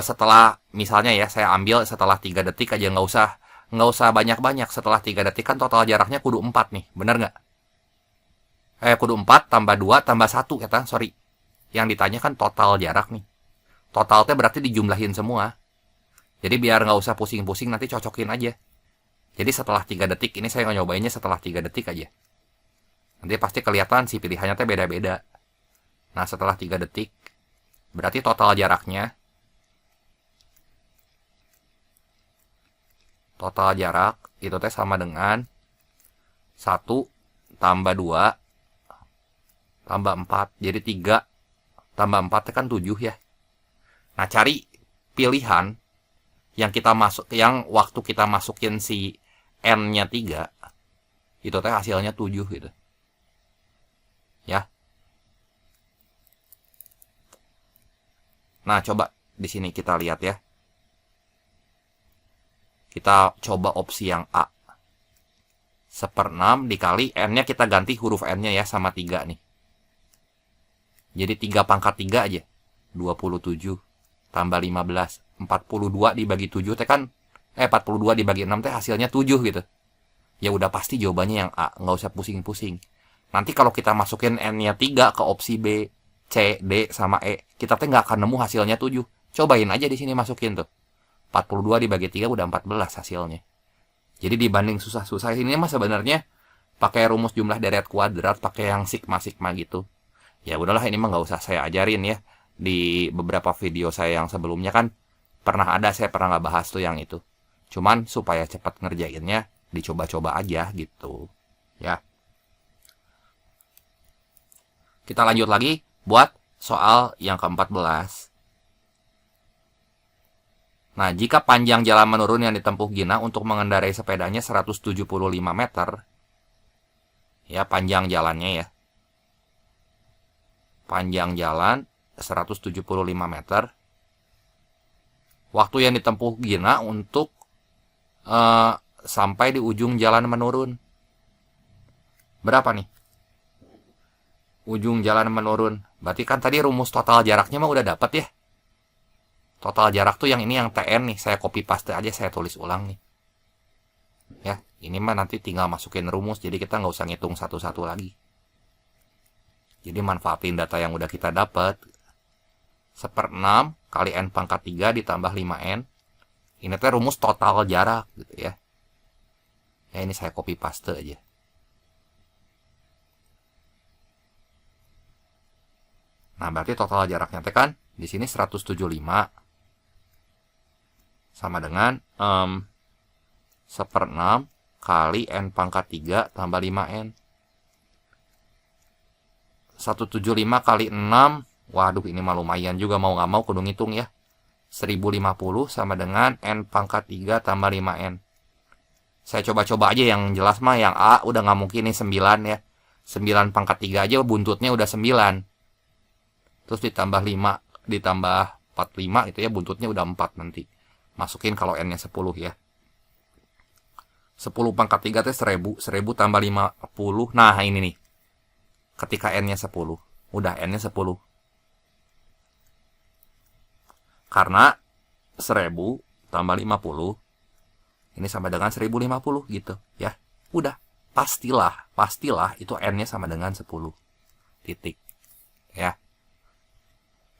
Setelah, misalnya ya, saya ambil setelah 3 detik aja, nggak usah banyak-banyak. Setelah 3 detik kan total jaraknya kudu 4 nih, bener nggak? Kudu 4 tambah 2 tambah 1 kata, sorry. Yang ditanya kan total jarak nih. Total T berarti dijumlahin semua. Jadi biar nggak usah pusing-pusing, nanti cocokin aja. Jadi setelah 3 detik, ini saya nyobainnya setelah 3 detik aja. Nanti pasti kelihatan sih pilihannya teh beda-beda. Nah, setelah 3 detik, berarti total jaraknya, total jarak itu teh sama dengan 1 tambah 2 tambah 4. Jadi 3 tambah 4 teh kan 7 ya. Nah, cari pilihan yang kita masuk, yang waktu kita masukin si N-nya 3, itu teh hasilnya 7 gitu. Ya. Nah, coba di sini kita lihat ya. Kita coba opsi yang A. 1/6 dikali N-nya kita ganti huruf N-nya ya sama 3 nih. Jadi 3 pangkat 3 aja. 27 tambah 15. 42 dibagi 7 teh kan 42 dibagi 6 teh hasilnya 7 gitu. Ya udah pasti jawabannya yang A, nggak usah pusing-pusing. Nanti kalau kita masukin N-nya 3 ke opsi B, C, D sama E, kita teh nggak akan nemu hasilnya 7. Cobain aja di sini masukin tuh. 42 dibagi 3 udah 14 hasilnya. Jadi dibanding susah-susah ini mah sebenarnya pakai rumus jumlah deret kuadrat, pakai yang sigma-sigma gitu. Ya udahlah, ini mah nggak usah saya ajarin ya. Di beberapa video saya yang sebelumnya kan saya pernah nggak bahas tuh yang itu. Cuman supaya cepat ngerjainnya, dicoba-coba aja gitu. Ya. Kita lanjut lagi buat soal yang ke-14. Nah, jika panjang jalan menurun yang ditempuh Gina untuk mengendarai sepedanya 175 meter, ya panjang jalannya ya. Panjang jalan 175 meter. Waktu yang ditempuh Gina untuk sampai di ujung jalan menurun. Berapa nih? Ujung jalan menurun. Berarti kan tadi rumus total jaraknya mah udah dapat ya. Total jarak tuh yang ini yang TN nih. Saya copy paste aja, saya tulis ulang nih. Ya. Ini mah nanti tinggal masukin rumus, jadi kita nggak usah ngitung satu-satu lagi. Jadi manfaatin data yang udah kita dapat. 1/6 kali n pangkat 3 ditambah 5n. Ini teh rumus total jarak gitu ya. Ya ini saya copy paste aja. Nah, berarti total jaraknya teh kan di sini 175 sama dengan 1/6 kali n pangkat 3 tambah 5n. 175 kali 6, waduh ini mah lumayan juga, mau nggak mau kudu ngitung ya. 1050 sama dengan n pangkat 3 tambah 5n. Saya coba-coba aja yang jelas mah, yang A udah nggak mungkin nih 9 ya. 9 pangkat 3 aja buntutnya udah 9. Terus ditambah 5, ditambah 45 itu ya, buntutnya udah 4 nanti. Masukin kalau n-nya 10 ya. 10 pangkat 3 itu 1000. 1000 tambah 50. Nah ini nih. Ketika n-nya 10. Udah n-nya 10. Karena 1000 tambah 50. Ini sama dengan 1050 gitu ya. Udah. Pastilah itu n-nya sama dengan 10. Titik. Ya.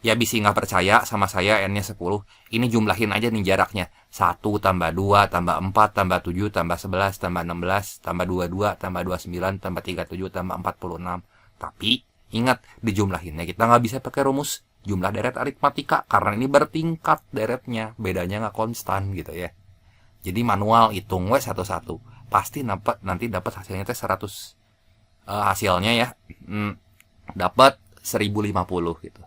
Ya bisa nggak percaya sama saya n-nya 10. Ini jumlahin aja nih jaraknya. 1 tambah 2 tambah 4 tambah 7 tambah 11 tambah 16 tambah 22 tambah 29 tambah 37 tambah 46. Tapi ingat, dijumlahinnya kita nggak bisa pakai rumus jumlah deret aritmatika karena ini bertingkat deretnya, bedanya nggak konstan gitu ya. Jadi manual hitung we satu-satu. Pasti nanti dapat hasilnya teh 100. Hasilnya ya dapat 1050 gitu.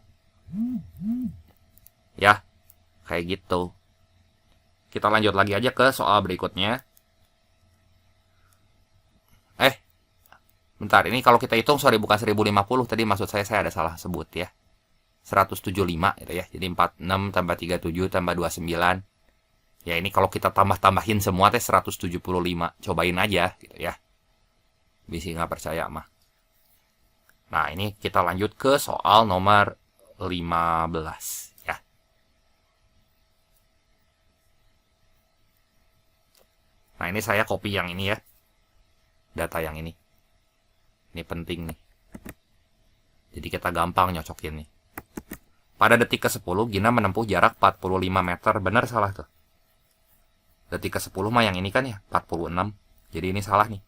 Ya, kayak gitu. Kita lanjut lagi aja ke soal berikutnya. Bentar, ini kalau kita hitung, sorry bukan 1050, tadi maksud saya ada salah sebut ya. 175 gitu ya. Jadi 46 tambah 37 tambah 29. Ya ini kalau kita tambah-tambahin semua teh 175. Cobain aja gitu ya. Bisa nggak percaya mah. Nah ini kita lanjut ke soal nomor 15 ya. Nah ini saya copy yang ini ya. Data yang ini. Ini penting nih. Jadi kita gampang nyocokin nih. Pada detik ke-10, Gina menempuh jarak 45 meter. Benar salah tuh? Detik ke-10 mah yang ini kan ya, 46. Jadi ini salah nih.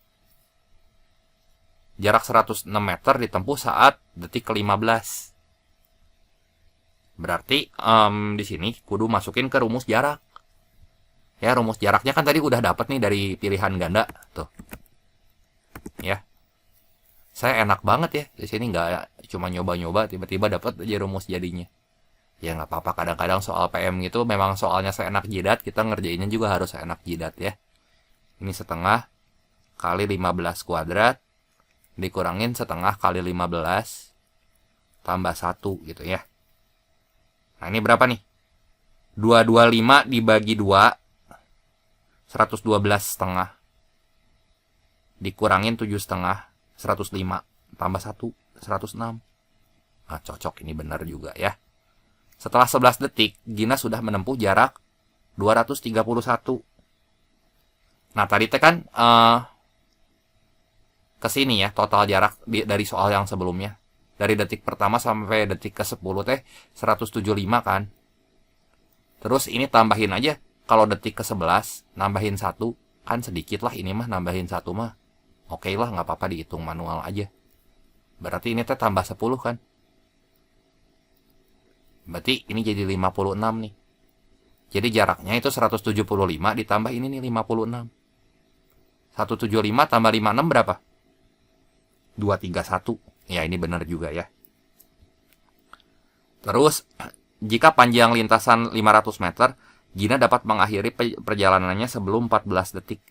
Jarak 106 meter ditempuh saat detik ke-15. Berarti di sini kudu masukin ke rumus jarak. Ya, rumus jaraknya kan tadi udah dapet nih dari pilihan ganda tuh. Ya. Saya enak banget ya, di sini nggak cuma nyoba-nyoba, tiba-tiba dapat aja rumus jadinya. Ya nggak apa-apa, kadang-kadang soal PM gitu memang soalnya saya enak jidat, kita ngerjainnya juga harus enak jidat ya. Ini setengah kali 15 kuadrat, dikurangin setengah kali 15, tambah 1 gitu ya. Nah ini berapa nih? 225 dibagi 2, 112 setengah. Dikurangin 7 setengah. 105 tambah 1, 106. Nah, cocok, ini benar juga ya. Setelah 11 detik, Gina sudah menempuh jarak 231. Nah, tadi teh kan ke sini ya, total jarak dari soal yang sebelumnya. Dari detik pertama sampai detik ke-10 teh 175 kan. Terus ini tambahin aja, kalau detik ke-11 nambahin 1, kan sedikit lah ini mah, nambahin 1 mah. Oke lah, nggak apa-apa, dihitung manual aja. Berarti ini teh tambah 10 kan. Berarti ini jadi 56 nih. Jadi jaraknya itu 175 ditambah ini nih 56. 175 tambah 56 berapa? 231. Ya ini benar juga ya. Terus, jika panjang lintasan 500 meter, Gina dapat mengakhiri perjalanannya sebelum 14 detik.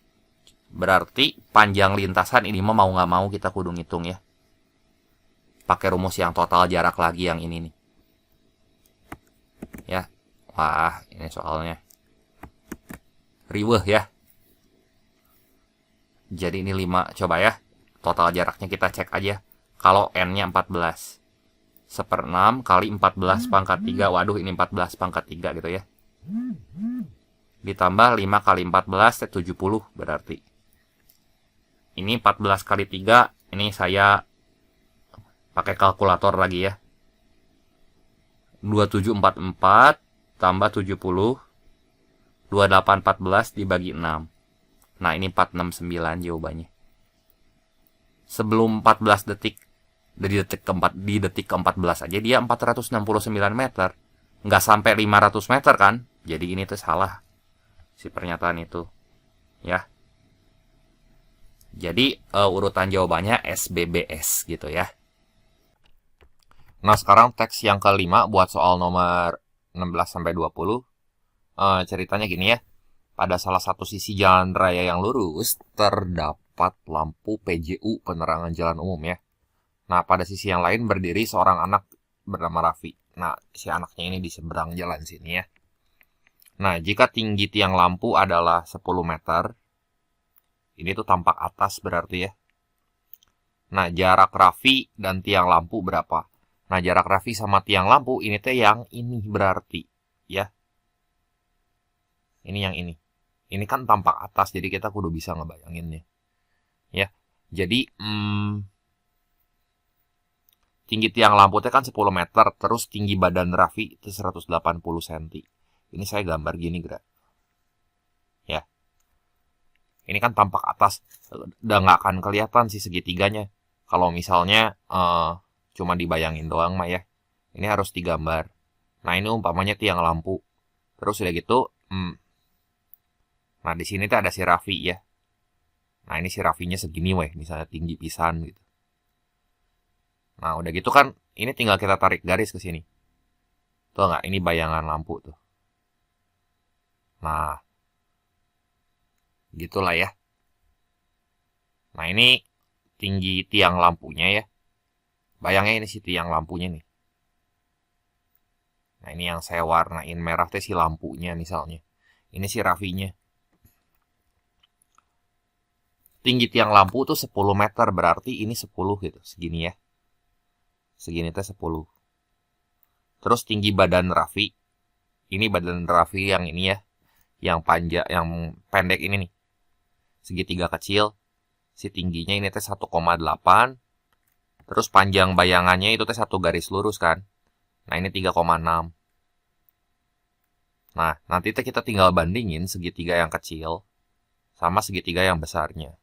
Berarti panjang lintasan ini mau nggak mau kita kudu ngitung ya. Pakai rumus yang total jarak lagi yang ini nih. Ya. Wah, ini soalnya riweuh ya. Jadi ini 5, coba ya. Total jaraknya kita cek aja. Kalau N-nya 14. 1/6 kali 14 pangkat 3. Waduh, ini 14 pangkat 3 gitu ya. Ditambah 5 kali 14, 70 berarti. Ini 14 kali 3. Ini saya pakai kalkulator lagi ya. 2744 tambah 70. 2814 dibagi 6. Nah, ini 469 jawabannya. Sebelum 14 detik, di detik ke-14 aja dia 469 meter. Nggak sampai 500 meter kan? Jadi ini tuh salah si pernyataan itu. Ya. Jadi urutan jawabannya SBBS gitu ya. Nah, sekarang teks yang kelima buat soal nomor 16-20. Ceritanya gini ya. Pada salah satu sisi jalan raya yang lurus, terdapat lampu PJU penerangan jalan umum ya. Nah, pada sisi yang lain berdiri seorang anak bernama Raffi. Nah, si anaknya ini di seberang jalan sini ya. Nah, jika tinggi tiang lampu adalah 10 meter, ini tuh tampak atas berarti ya. Nah, jarak Raffi dan tiang lampu berapa? Nah, jarak Raffi sama tiang lampu ini tuh yang ini berarti ya. Ini yang ini. Ini kan tampak atas, jadi kita kudu bisa ngebayanginnya. Ya. Jadi, tinggi tiang lampu itu kan 10 meter, terus tinggi badan Raffi itu 180 cm. Ini saya gambar gini, gerak. Ya. Ini kan tampak atas, udah nggak akan kelihatan sih segitiganya. Kalau misalnya cuma dibayangin doang mah ya. Ini harus digambar. Nah, ini umpamanya tiang lampu. Terus udah gitu, nah, di sini tuh ada si Raffi ya. Nah, ini si Raffinya segini weh, misalnya tinggi pisan gitu. Nah, udah gitu kan, ini tinggal kita tarik garis ke sini. Tuh nggak? Ini bayangan lampu tuh. Nah, gitulah ya. Nah, ini tinggi tiang lampunya ya. Bayangnya ini si tiang lampunya nih. Nah, ini yang saya warnain merah tuh si lampunya misalnya. Ini si Raffinya. Tinggi tiang lampu tuh 10 meter, berarti ini 10 gitu, segini ya. Segini tuh 10. Terus tinggi badan Raffi. Ini badan Raffi yang ini ya. Yang panjang, yang pendek ini nih. Segitiga kecil. Si tingginya ini tuh 1,8. Terus panjang bayangannya itu tuh satu garis lurus kan. Nah, ini 3,6. Nah, nanti tuh kita tinggal bandingin segitiga yang kecil sama segitiga yang besarnya.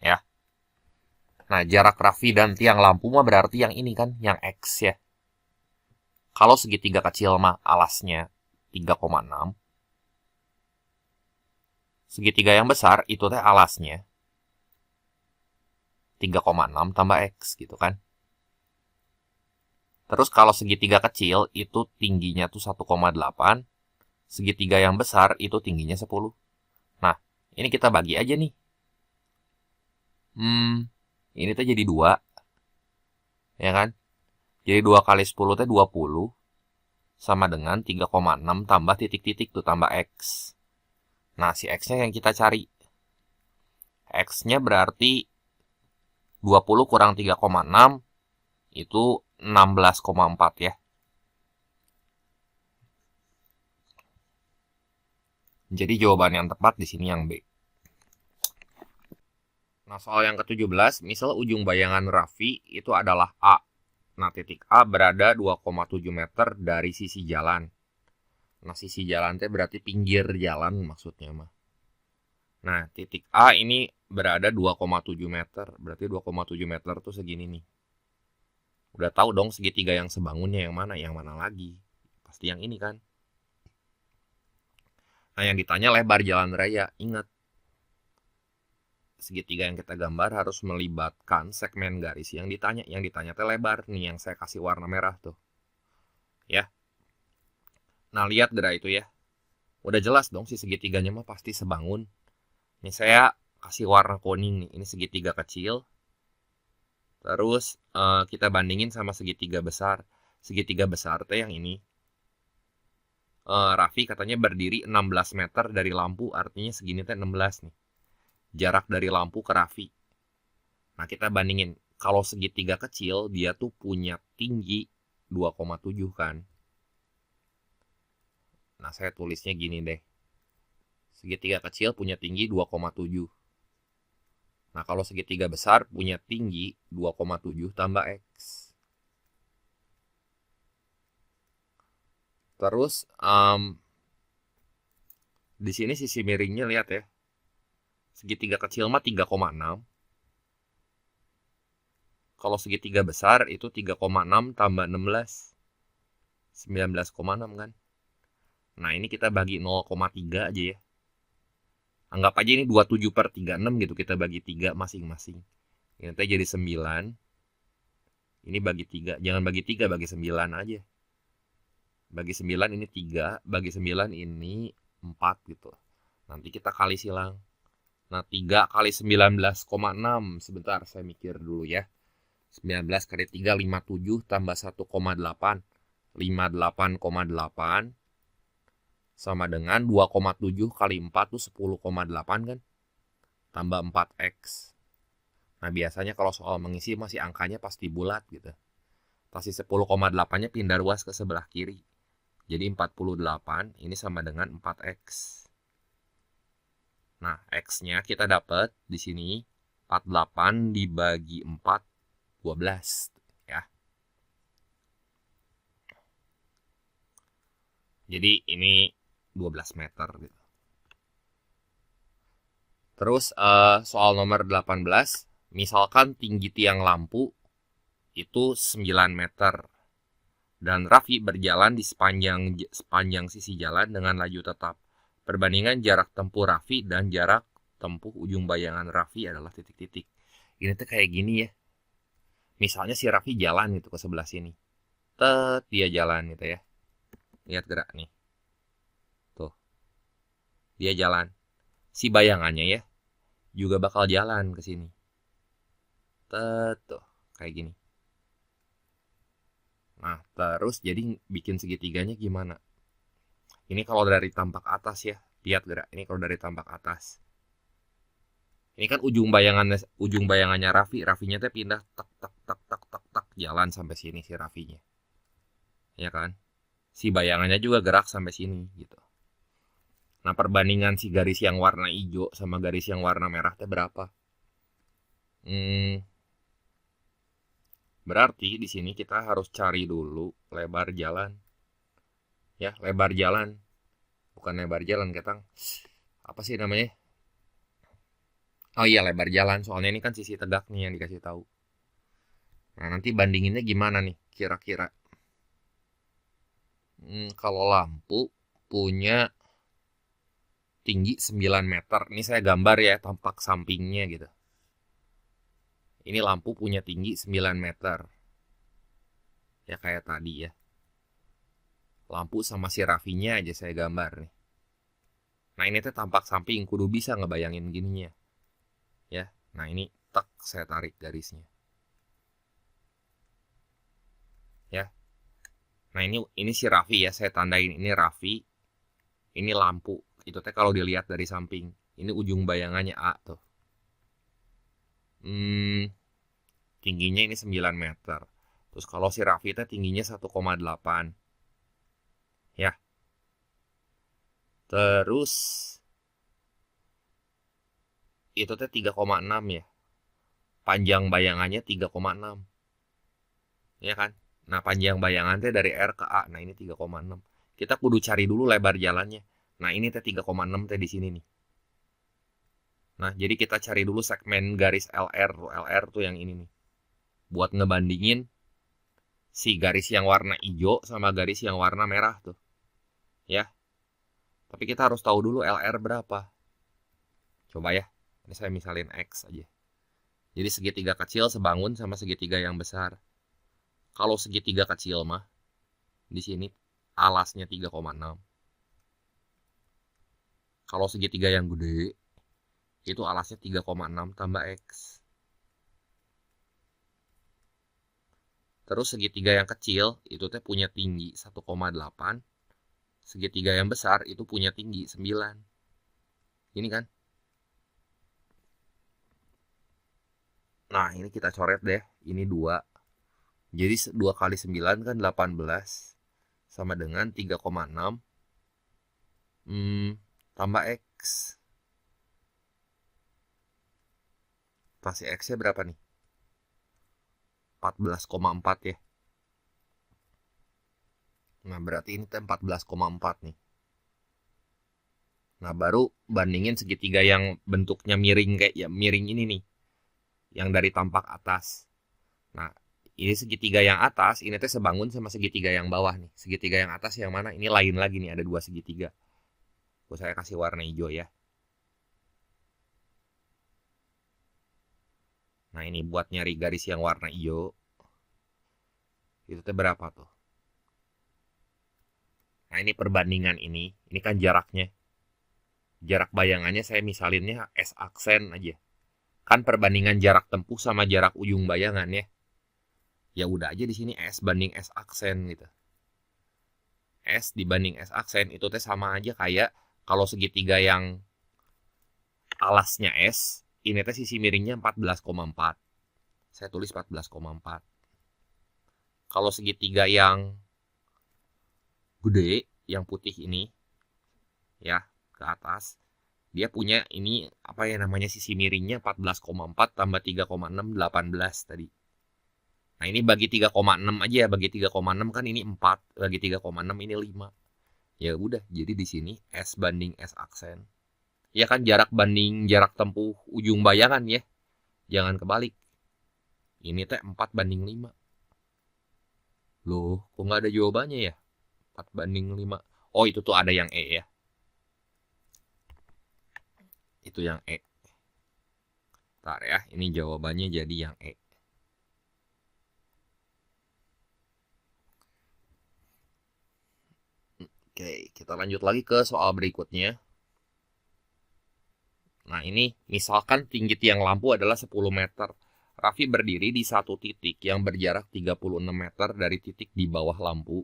Ya. Nah, jarak Raffi dan tiang lampu mah berarti yang ini kan, yang X ya. Kalau segitiga kecil mah alasnya 3,6. Segitiga yang besar itu teh alasnya 3,6 tambah X gitu kan. Terus kalau segitiga kecil itu tingginya tuh 1,8. Segitiga yang besar itu tingginya 10. Nah, ini kita bagi aja nih. Ini tuh jadi 2. Ya kan? Jadi 2 kali 10 tuh 20. Sama dengan 3,6 tambah titik-titik tuh tambah X. Nah, si X-nya yang kita cari. X-nya berarti 20 kurang 3,6 itu 16,4 ya. Jadi jawaban yang tepat di sini yang B. Nah, soal yang ke-17, misal ujung bayangan Raffi itu adalah A. Nah, titik A berada 2,7 meter dari sisi jalan. Nah, sisi jalan itu berarti pinggir jalan maksudnya mah. Nah, titik A ini berada 2,7 meter. Berarti 2,7 meter tuh segini nih. Udah tahu dong segitiga yang sebangunnya yang mana lagi. Pasti yang ini kan. Nah, yang ditanya lebar jalan raya. Ingat, segitiga yang kita gambar harus melibatkan segmen garis yang ditanya. Yang ditanya teh lebar nih, yang saya kasih warna merah tuh. Ya. Nah, lihat gerak itu ya. Udah jelas dong si segitiganya mah pasti sebangun. Ini saya kasih warna kuning nih. Ini segitiga kecil. Terus kita bandingin sama segitiga besar. Segitiga besar teh yang ini. Raffi katanya berdiri 16 meter dari lampu. Artinya segini teh 16 nih. Jarak dari lampu ke Raffi. Nah, kita bandingin. Kalau segitiga kecil, dia tuh punya tinggi 2,7 kan. Nah, saya tulisnya gini deh. Segitiga kecil punya tinggi 2,7. Nah, kalau segitiga besar punya tinggi 2,7 tambah X. Terus, di sini sisi miringnya lihat ya. Segitiga kecil mah 3,6. Kalau segitiga besar itu 3,6 tambah 16. 19,6 kan. Nah, ini kita bagi 0,3 aja ya. Anggap aja ini 27/36 gitu, kita bagi 3 masing-masing. Ini nanti jadi 9. Ini bagi 3, jangan bagi 3, bagi 9 aja. Bagi 9 ini 3, bagi 9 ini 4 gitu. Nanti kita kali silang. Nah, 3 kali 19,6. Sebentar, saya mikir dulu ya. 19 kali 3, 57 tambah 1,8. 58,8 sama dengan 2,7 kali 4 tuh 10,8 kan? Tambah 4X. Nah, biasanya kalau soal mengisi masih angkanya pasti bulat gitu. Pasti 10,8-nya pindah ruas ke sebelah kiri. Jadi 48 ini sama dengan 4X. Nah, X-nya kita dapat di sini 48 dibagi 4, 12 ya. Jadi ini 12 meter gitu. Terus soal nomor 18, misalkan tinggi tiang lampu itu 9 meter dan Raffi berjalan di sepanjang sisi jalan dengan laju tetap. Perbandingan jarak tempuh Raffi dan jarak tempuh ujung bayangan Raffi adalah titik-titik. Ini tuh kayak gini ya. Misalnya si Raffi jalan gitu ke sebelah sini. Dia jalan gitu ya. Lihat gerak nih. Tuh. Dia jalan. Si bayangannya ya juga bakal jalan ke sini. Tuh, kayak gini. Nah, terus jadi bikin segitiganya gimana? Ini kalau dari tampak atas ya. Lihat gerak. Ini kalau dari tampak atas. Ini kan ujung bayangannya Raffi. Raffinya tuh pindah tak tak tak tak tak tak jalan sampai sini si Raffinya. Ya kan? Si bayangannya juga gerak sampai sini gitu. Nah, perbandingan si garis yang warna hijau sama garis yang warna merah teh berapa? Berarti di sini kita harus cari dulu lebar jalan. Ya, lebar jalan. Bukan lebar jalan, Ketang. Apa sih namanya? Oh iya, lebar jalan. Soalnya ini kan sisi tegak nih yang dikasih tahu. Nah, nanti bandinginnya gimana nih kira-kira? Kalau lampu punya tinggi 9 meter. Ini saya gambar ya, tampak sampingnya gitu. Ini lampu punya tinggi 9 meter. Ya kayak tadi ya. Lampu sama si Raffinya aja saya gambar nih. Nah, ini tuh tampak samping, kudu bisa ngebayangin gininya. Ya. Nah, ini tek saya tarik garisnya. Ya. Nah, ini si Raffi ya, saya tandain ini Raffi. Ini lampu. Itu teh kalau dilihat dari samping. Ini ujung bayangannya A tuh. Tingginya ini 9 meter. Terus kalau si Raffi teh tingginya 1,8. Ya. Terus itu teh 3,6 ya. Panjang bayangannya 3,6. Ya kan? Nah, panjang bayangan teh dari R ke A. Nah, ini 3,6. Kita kudu cari dulu lebar jalannya. Nah, ini teh 3,6 teh di sini nih. Nah, jadi kita cari dulu segmen garis LR. LR tuh yang ini nih. Buat ngebandingin si garis yang warna hijau sama garis yang warna merah tuh. Ya. Tapi kita harus tahu dulu LR berapa. Coba ya. Ini saya misalin X aja. Jadi segitiga kecil sebangun sama segitiga yang besar. Kalau segitiga kecil mah di sini alasnya 3,6. Kalau segitiga yang gede itu alasnya 3,6 tambah X. Terus segitiga yang kecil itu teh punya tinggi 1,8. Segitiga yang besar itu punya tinggi 9. Ini kan. Nah, ini kita coret deh. Ini 2. Jadi 2 kali 9 kan 18. Sama dengan 3,6. tambah X. Pasti X-nya berapa nih? 14,4 ya. Nah, berarti ini tuh 14,4 nih. Nah, baru bandingin segitiga yang bentuknya miring kayak ya miring ini nih. Yang dari tampak atas. Nah, ini segitiga yang atas, ini teh sebangun sama segitiga yang bawah nih. Segitiga yang atas yang mana? Ini lain lagi nih, ada dua segitiga. Saya kasih warna hijau ya. Nah, ini buat nyari garis yang warna hijau. Itu teh berapa tuh? Nah, ini perbandingan ini kan jaraknya. Jarak bayangannya saya misalinnya S aksen aja. Kan perbandingan jarak tempuh sama jarak ujung bayangan ya. Ya udah aja di sini S banding S aksen gitu. S dibanding S aksen itu teh sama aja kayak kalau segitiga yang alasnya S, ini teh sisi miringnya 14,4. Saya tulis 14,4. Kalau segitiga yang gede, yang putih ini ya, ke atas, dia punya ini apa ya namanya sisi miringnya 14,4 tambah 3,6 18 tadi. Nah, ini bagi 3,6 aja ya, bagi 3,6 kan ini 4, bagi 3,6 ini 5. Ya udah, jadi di sini S banding S aksen. Ya kan jarak banding jarak tempuh ujung bayangan ya. Jangan kebalik. Ini teh 4 banding 5. Loh, kok nggak ada jawabannya ya? 4 banding 5. Oh, itu tuh ada yang E ya. Itu yang E. Bentar ya, ini jawabannya jadi yang E. Oke, kita lanjut lagi ke soal berikutnya. Nah, ini misalkan tinggi tiang lampu adalah 10 meter. Raffi berdiri di satu titik yang berjarak 36 meter dari titik di bawah lampu.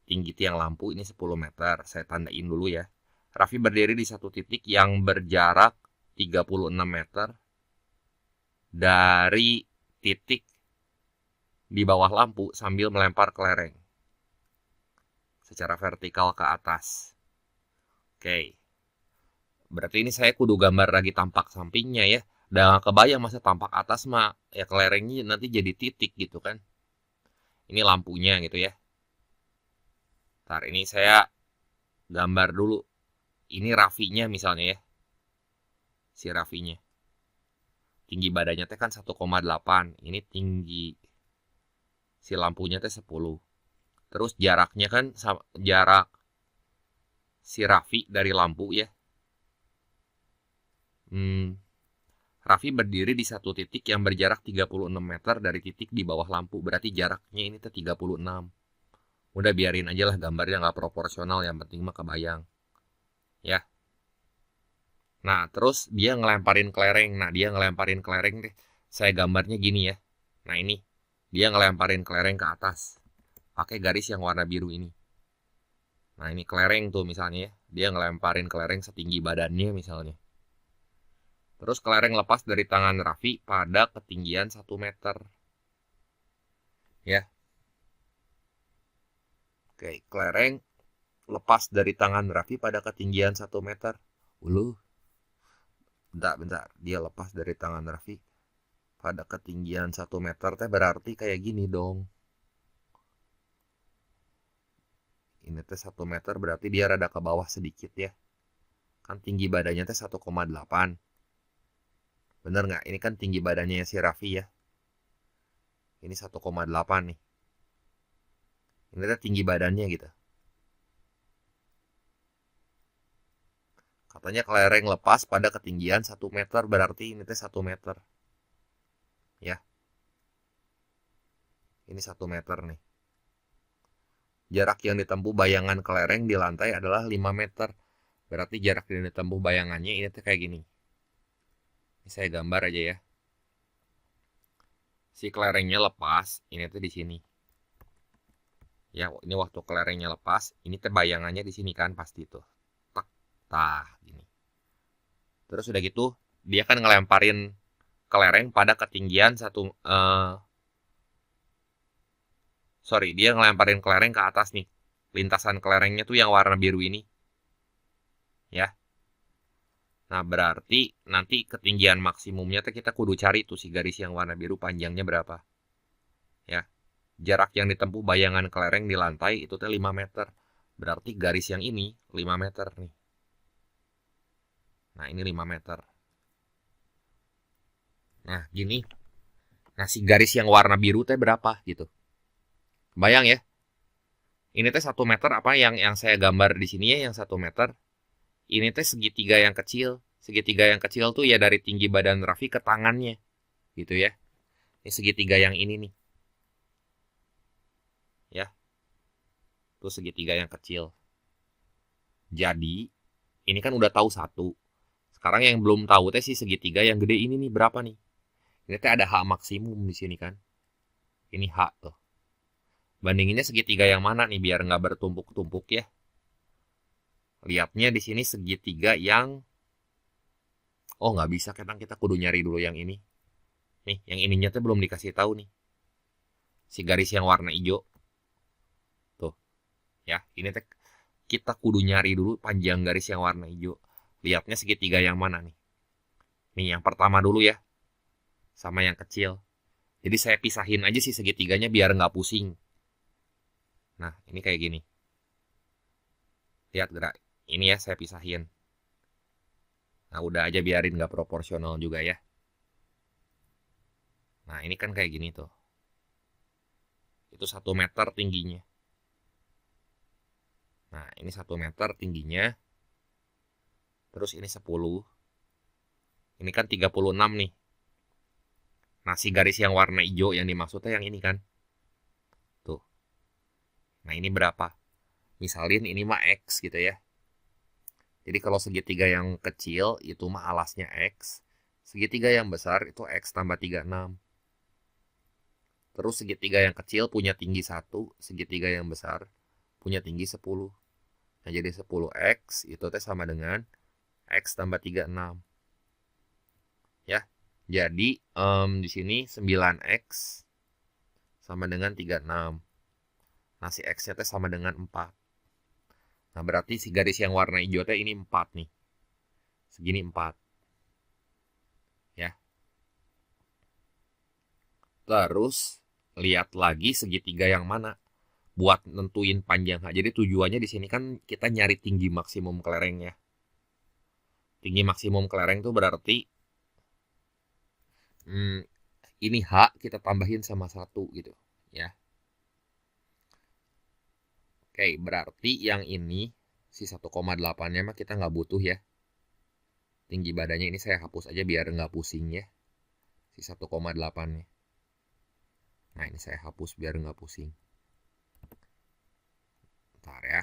Tinggi tiang lampu ini 10 meter. Saya tandain dulu ya. Raffi berdiri di satu titik yang berjarak 36 meter dari titik di bawah lampu sambil melempar kelereng secara vertikal ke atas. Oke. Berarti ini saya kudu gambar lagi tampak sampingnya ya. Dan kebayang masa tampak atas mah ya kelerengnya nanti jadi titik gitu kan. Ini lampunya gitu ya. Ntar ini saya gambar dulu. Ini Raffinya misalnya ya. Si Raffinya. Tinggi badannya teh kan 1,8. Ini tinggi si lampunya teh 10. Terus jaraknya kan jarak si Raffi dari lampu ya. Raffi berdiri di satu titik yang berjarak 36 meter dari titik di bawah lampu. Berarti jaraknya ini tuh 36. Udah biarin aja lah gambarnya nggak proporsional. Yang penting mah kebayang. Ya. Nah, terus dia ngelemparin kelereng. Nah, dia ngelemparin kelereng deh. Saya gambarnya gini ya. Nah, ini. Dia ngelemparin kelereng ke atas. Pakai garis yang warna biru ini. Nah, ini kelereng tuh misalnya ya. Dia ngelemparin kelereng setinggi badannya misalnya. Terus kelereng lepas dari tangan Raffi pada ketinggian 1 meter. Ya. Oke, kelereng lepas dari tangan Raffi pada ketinggian 1 meter. Bentar. Dia lepas dari tangan Raffi pada ketinggian 1 meter. Teh berarti kayak gini dong. Ini teh 1 meter berarti dia rada ke bawah sedikit ya. Kan tinggi badannya teh 1,8. Bener nggak? Ini kan tinggi badannya si Raffi ya. Ini 1,8 nih. Ini teh tinggi badannya gitu. Katanya kelereng lepas pada ketinggian 1 meter. Berarti ini teh 1 meter. Ya. Ini 1 meter nih. Jarak yang ditempuh bayangan kelereng di lantai adalah 5 meter. Berarti jarak yang ditempuh bayangannya ini tuh kayak gini. Ini saya gambar aja ya. Si kelerengnya lepas, ini tuh di sini. Ya, ini waktu kelerengnya lepas, ini tuh bayangannya di sini kan pasti tuh. Tak, tah, gini. Terus udah gitu, dia kan ngelemparin kelereng pada ketinggian dia ngelemparin kelereng ke atas nih. Lintasan kelerengnya tuh yang warna biru ini. Ya. Nah, berarti nanti ketinggian maksimumnya tuh kita kudu cari tuh si garis yang warna biru panjangnya berapa. Ya. Jarak yang ditempuh bayangan kelereng di lantai itu teh 5 meter. Berarti garis yang ini 5 meter nih. Nah, ini 5 meter. Nah, gini. Nah, si garis yang warna biru teh berapa gitu. Bayang ya. Ini teh 1 meter apa yang saya gambar di sini ya, yang 1 meter. Ini teh segitiga yang kecil. Segitiga yang kecil tuh ya dari tinggi badan Raffi ke tangannya. Gitu ya. Ini segitiga yang ini nih. Ya. Tuh segitiga yang kecil. Jadi, ini kan udah tahu satu. Sekarang yang belum tahu teh si segitiga yang gede ini nih berapa nih? Ini teh ada H maksimum di sini kan. Ini H tuh. Bandinginnya segitiga yang mana nih biar nggak bertumpuk-tumpuk ya. Lihatnya di sini segitiga yang nggak bisa, kita kudu nyari dulu yang ini. Nih, yang ininya tuh belum dikasih tahu nih. Si garis yang warna hijau. Tuh. Ya, ini teh kita kudu nyari dulu panjang garis yang warna hijau. Lihatnya segitiga yang mana nih? Nih, yang pertama dulu ya. Sama yang kecil. Jadi saya pisahin aja sih segitiganya biar nggak pusing. Nah, ini kayak gini. Lihat gerak. Ini ya saya pisahin. Nah, udah aja biarin nggak proporsional juga ya. Nah, ini kan kayak gini tuh. Itu 1 meter tingginya. Nah, ini 1 meter tingginya. Terus ini 10. Ini kan 36 nih. Nah, si garis yang warna hijau yang dimaksudnya yang ini kan. Tuh. Nah, ini berapa? Misalin ini mah X gitu ya. Jadi kalau segitiga yang kecil itu mah alasnya X. Segitiga yang besar itu X tambah 36. Terus segitiga yang kecil punya tinggi 1. Segitiga yang besar punya tinggi 10. Nah, jadi 10X itu teh sama dengan X tambah 36. Ya. Jadi di sini 9X sama dengan 36. Nah, si X-nya teh sama dengan 4. Nah, berarti si garis yang warna hijau teh ini 4 nih. Segini 4. Ya. Terus lihat lagi segitiga yang mana buat nentuin panjang H. Jadi tujuannya di sini kan kita nyari tinggi maksimum kelerengnya. Tinggi maksimum kelereng tuh berarti ini H kita tambahin sama 1 gitu ya. Oke, berarti yang ini si 1,8-nya mah kita nggak butuh ya. Tinggi badannya ini saya hapus aja biar nggak pusing ya. Si 1,8-nya. Nah, ini saya hapus biar nggak pusing. Bentar ya.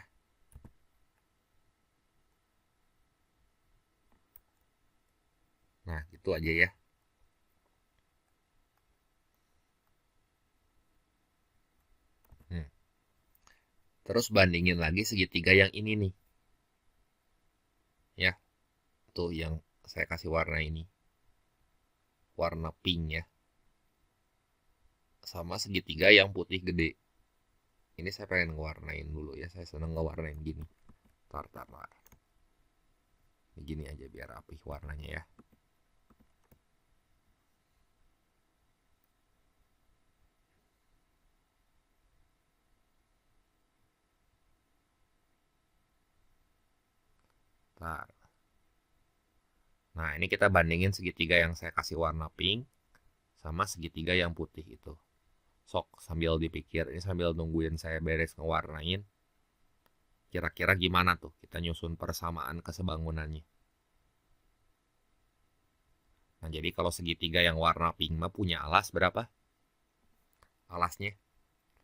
Nah, gitu aja ya. Terus bandingin lagi segitiga yang ini nih. Ya, tuh yang saya kasih warna ini. Warna pink ya. Sama segitiga yang putih gede. Ini saya pengen ngewarnain dulu ya. Saya seneng ngewarnain gini. Tar. Gini aja biar rapih warnanya ya. Tar. Nah, ini kita bandingin segitiga yang saya kasih warna pink sama segitiga yang putih itu. Sok sambil dipikir, ini sambil nungguin saya beres ngewarnain. Kira-kira gimana tuh kita nyusun persamaan kesebangunannya. Nah, jadi kalau segitiga yang warna pink mah punya alas berapa? Alasnya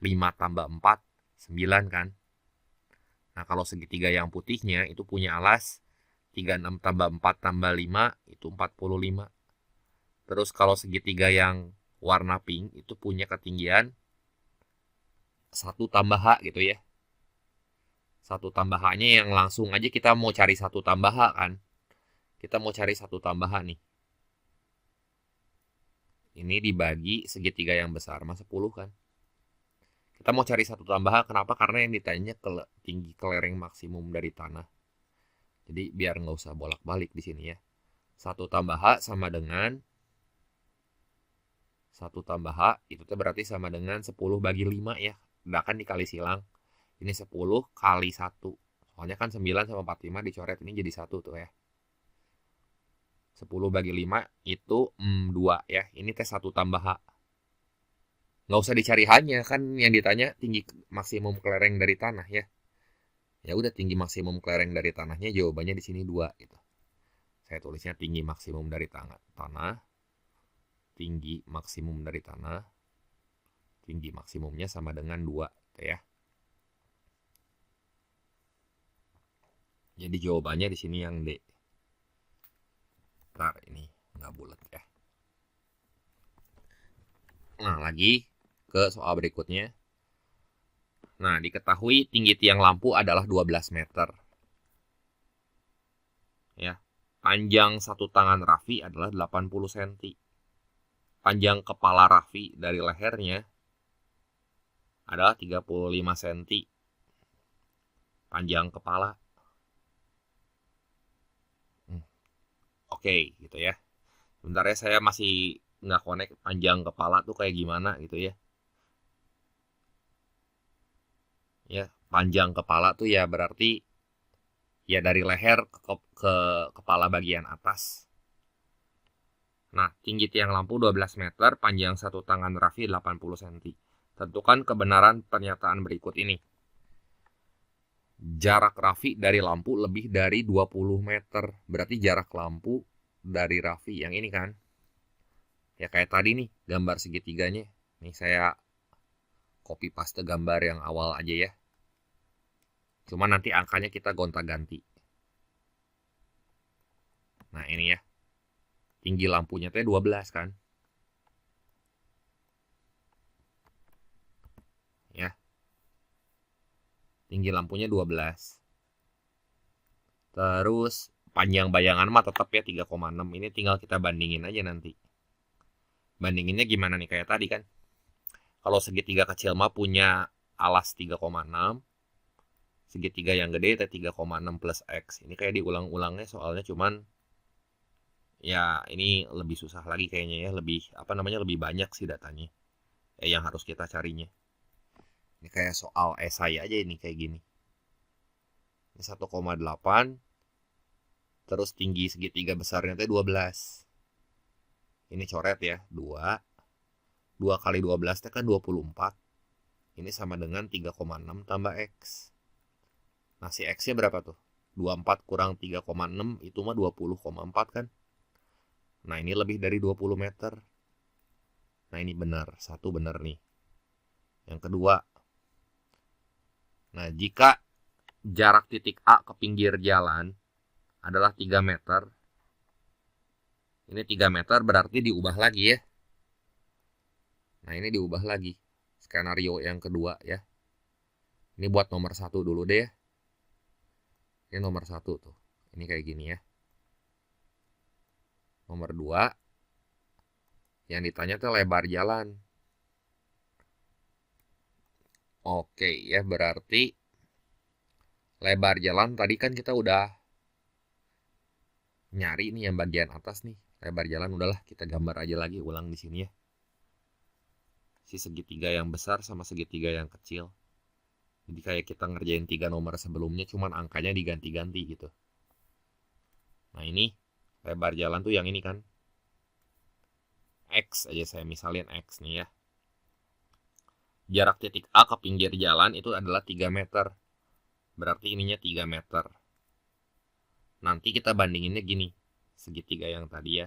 5 tambah 4, 9 kan? Nah, kalau segitiga yang putihnya itu punya alas 36 tambah 4 tambah 5 itu 45. Terus kalau segitiga yang warna pink itu punya ketinggian 1 tambah H gitu ya. 1 tambah H-nya yang langsung aja kita mau cari 1 tambah H kan. Kita mau cari 1 tambah H nih. Ini dibagi segitiga yang besar mah 10 kan. Kita mau cari 1 tambah H, kenapa? Karena yang ditanya tinggi kelereng maksimum dari tanah. Jadi biar nggak usah bolak-balik di sini ya. 1 tambah H sama dengan 1 tambah H itu berarti sama dengan 10 bagi 5 ya. Udah kan dikali silang. Ini 10 kali 1. Soalnya kan 9 sama 45 dicoret, ini jadi 1 tuh ya. 10 bagi 5 itu 2 ya. Ini teh 1 tambah H. Nggak usah dicari H-nya, kan yang ditanya tinggi maksimum kelereng dari tanah ya. Ya udah, tinggi maksimum kelereng dari tanahnya jawabannya di sini 2 gitu. Saya tulisnya tinggi maksimum dari tanah. Tinggi maksimum dari tanah. Tinggi maksimumnya sama dengan 2 gitu ya. Jadi jawabannya di sini yang D. Ntar ini nggak bulat ya. Nah, lagi ke soal berikutnya. Nah, diketahui tinggi tiang lampu adalah 12 meter. Ya. Panjang satu tangan Raffi adalah 80 cm. Panjang kepala Raffi dari lehernya adalah 35 cm. Panjang kepala. Oke, gitu ya. Sebentar ya, saya masih nggak connect panjang kepala tuh kayak gimana gitu ya. Ya, panjang kepala tuh ya berarti ya dari leher ke kepala bagian atas. Nah, tinggi tiang lampu 12 meter, panjang satu tangan Raffi 80 cm. Tentukan kebenaran pernyataan berikut ini. Jarak Raffi dari lampu lebih dari 20 meter. Berarti jarak lampu dari Raffi yang ini kan. Ya kayak tadi nih, gambar segitiganya. Nih saya copy paste gambar yang awal aja ya. Cuma nanti angkanya kita gonta-ganti. Nah ini ya. Tinggi lampunya teh 12 kan. Ya. Tinggi lampunya 12. Terus panjang bayangan mah tetap ya 3,6. Ini tinggal kita bandingin aja nanti. Bandinginnya gimana nih, kayak tadi kan. Kalau segitiga kecil mah punya alas 3,6. Segitiga yang gede teh 3,6 plus X. Ini kayak diulang-ulangnya soalnya, cuman ya ini lebih susah lagi kayaknya ya, lebih lebih banyak sih datanya yang harus kita carinya. Ini kayak soal esai aja ini kayak gini. Ini 1,8, terus tinggi segitiga besarnya teh 12. Ini coret ya, 2 kali 12 teh kan 24. Ini sama dengan 3,6 tambah X. Nah si X nya berapa tuh? 24 kurang 3,6 itu mah 20,4 kan. Nah ini lebih dari 20 meter. Nah ini benar, satu benar nih. Yang kedua, nah jika jarak titik A ke pinggir jalan adalah 3 meter, ini 3 meter berarti diubah lagi ya. Nah ini diubah lagi, skenario yang kedua ya. Ini buat nomor 1 dulu deh ya. Ini nomor 1 tuh, ini kayak gini ya. Nomor 2, yang ditanya tuh lebar jalan. Oke ya, berarti lebar jalan tadi kan kita udah nyari nih yang bagian atas nih. Lebar jalan udahlah, kita gambar aja lagi ulang di sini ya. Si segitiga yang besar sama segitiga yang kecil. Jadi kayak kita ngerjain 3 nomor sebelumnya, cuman angkanya diganti-ganti gitu. Nah ini lebar jalan tuh yang ini kan. X aja saya misalin X nih ya. Jarak titik A ke pinggir jalan itu adalah 3 meter. Berarti ininya 3 meter. Nanti kita bandinginnya gini. Segitiga yang tadi ya.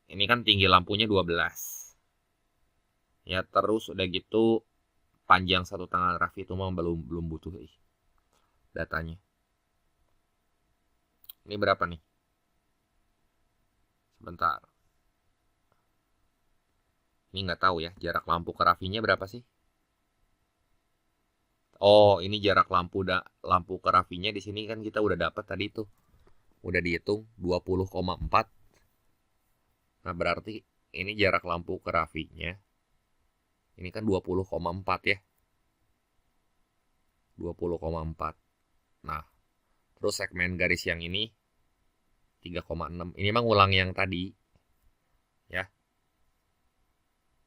Ini kan tinggi lampunya 12. Ya terus udah gitu panjang satu tangan Raffi itu mah belum butuh datanya. Ini berapa nih? Sebentar. Ini nggak tahu ya, jarak lampu ke Raffinya berapa sih? Oh, ini jarak lampu ke Raffinya di sini kan kita udah dapat tadi tuh. Udah dihitung 20,4. Nah, berarti ini jarak lampu ke Raffinya. Ini kan 20,4 ya. 20,4. Nah, terus segmen garis yang ini 3,6. Ini mah ngulang yang tadi. Ya.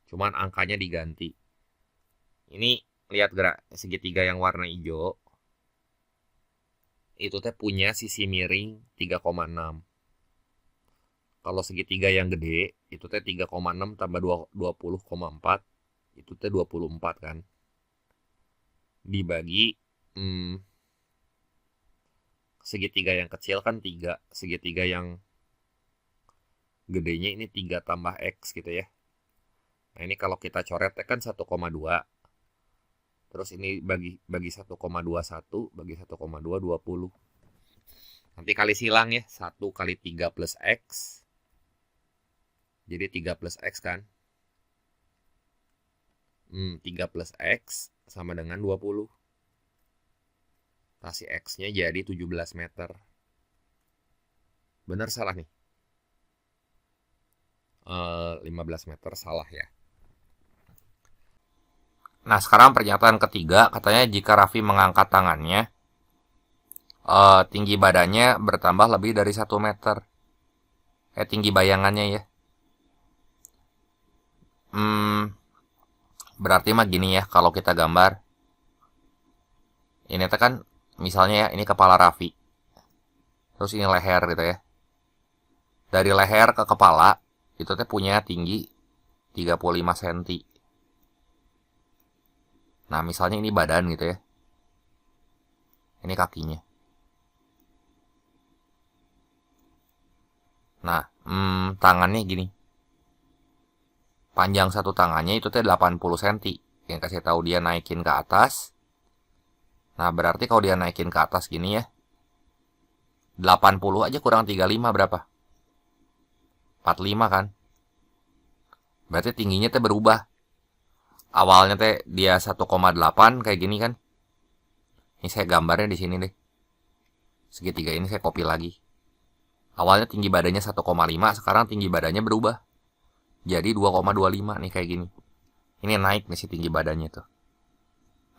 Cuman angkanya diganti. Ini lihat gerak segitiga yang warna hijau. Itu teh punya sisi miring 3,6. Kalau segitiga yang gede, itu teh 3,6 tambah 20,4. Itu teh 24 kan. Dibagi segitiga yang kecil kan 3. Segitiga yang gedenya ini 3 tambah X gitu ya. Nah ini kalau kita coret kan 1,2. Terus ini bagi 1,21 bagi 1,2 20. Nanti kali silang ya. 1 kali 3 plus X. Jadi 3 plus X kan. 3 plus X sama dengan 20. Kasih X-nya jadi 17 meter. Bener salah nih? 15 meter salah ya. Nah, sekarang pernyataan ketiga, katanya jika Raffi mengangkat tangannya, tinggi badannya bertambah lebih dari 1 meter. Tinggi bayangannya ya. Berarti mah gini ya, kalau kita gambar. Ini tuh kan, misalnya ya, ini kepala Raffi. Terus ini leher gitu ya. Dari leher ke kepala, itu tuh punya tinggi 35 cm. Nah, misalnya ini badan gitu ya. Ini kakinya. Nah, tangannya gini. Panjang satu tangannya itu teh 80 cm. Yang kasih tahu dia naikin ke atas. Nah, berarti kalau dia naikin ke atas gini ya. 80 aja kurang 35 berapa? 45 kan? Berarti tingginya teh berubah. Awalnya teh dia 1,8 kayak gini kan. Ini saya gambarnya di sini deh. Segitiga ini saya copy lagi. Awalnya tinggi badannya 1,5, sekarang tinggi badannya berubah. Jadi 2,25 nih kayak gini. Ini naik nih si tinggi badannya tuh.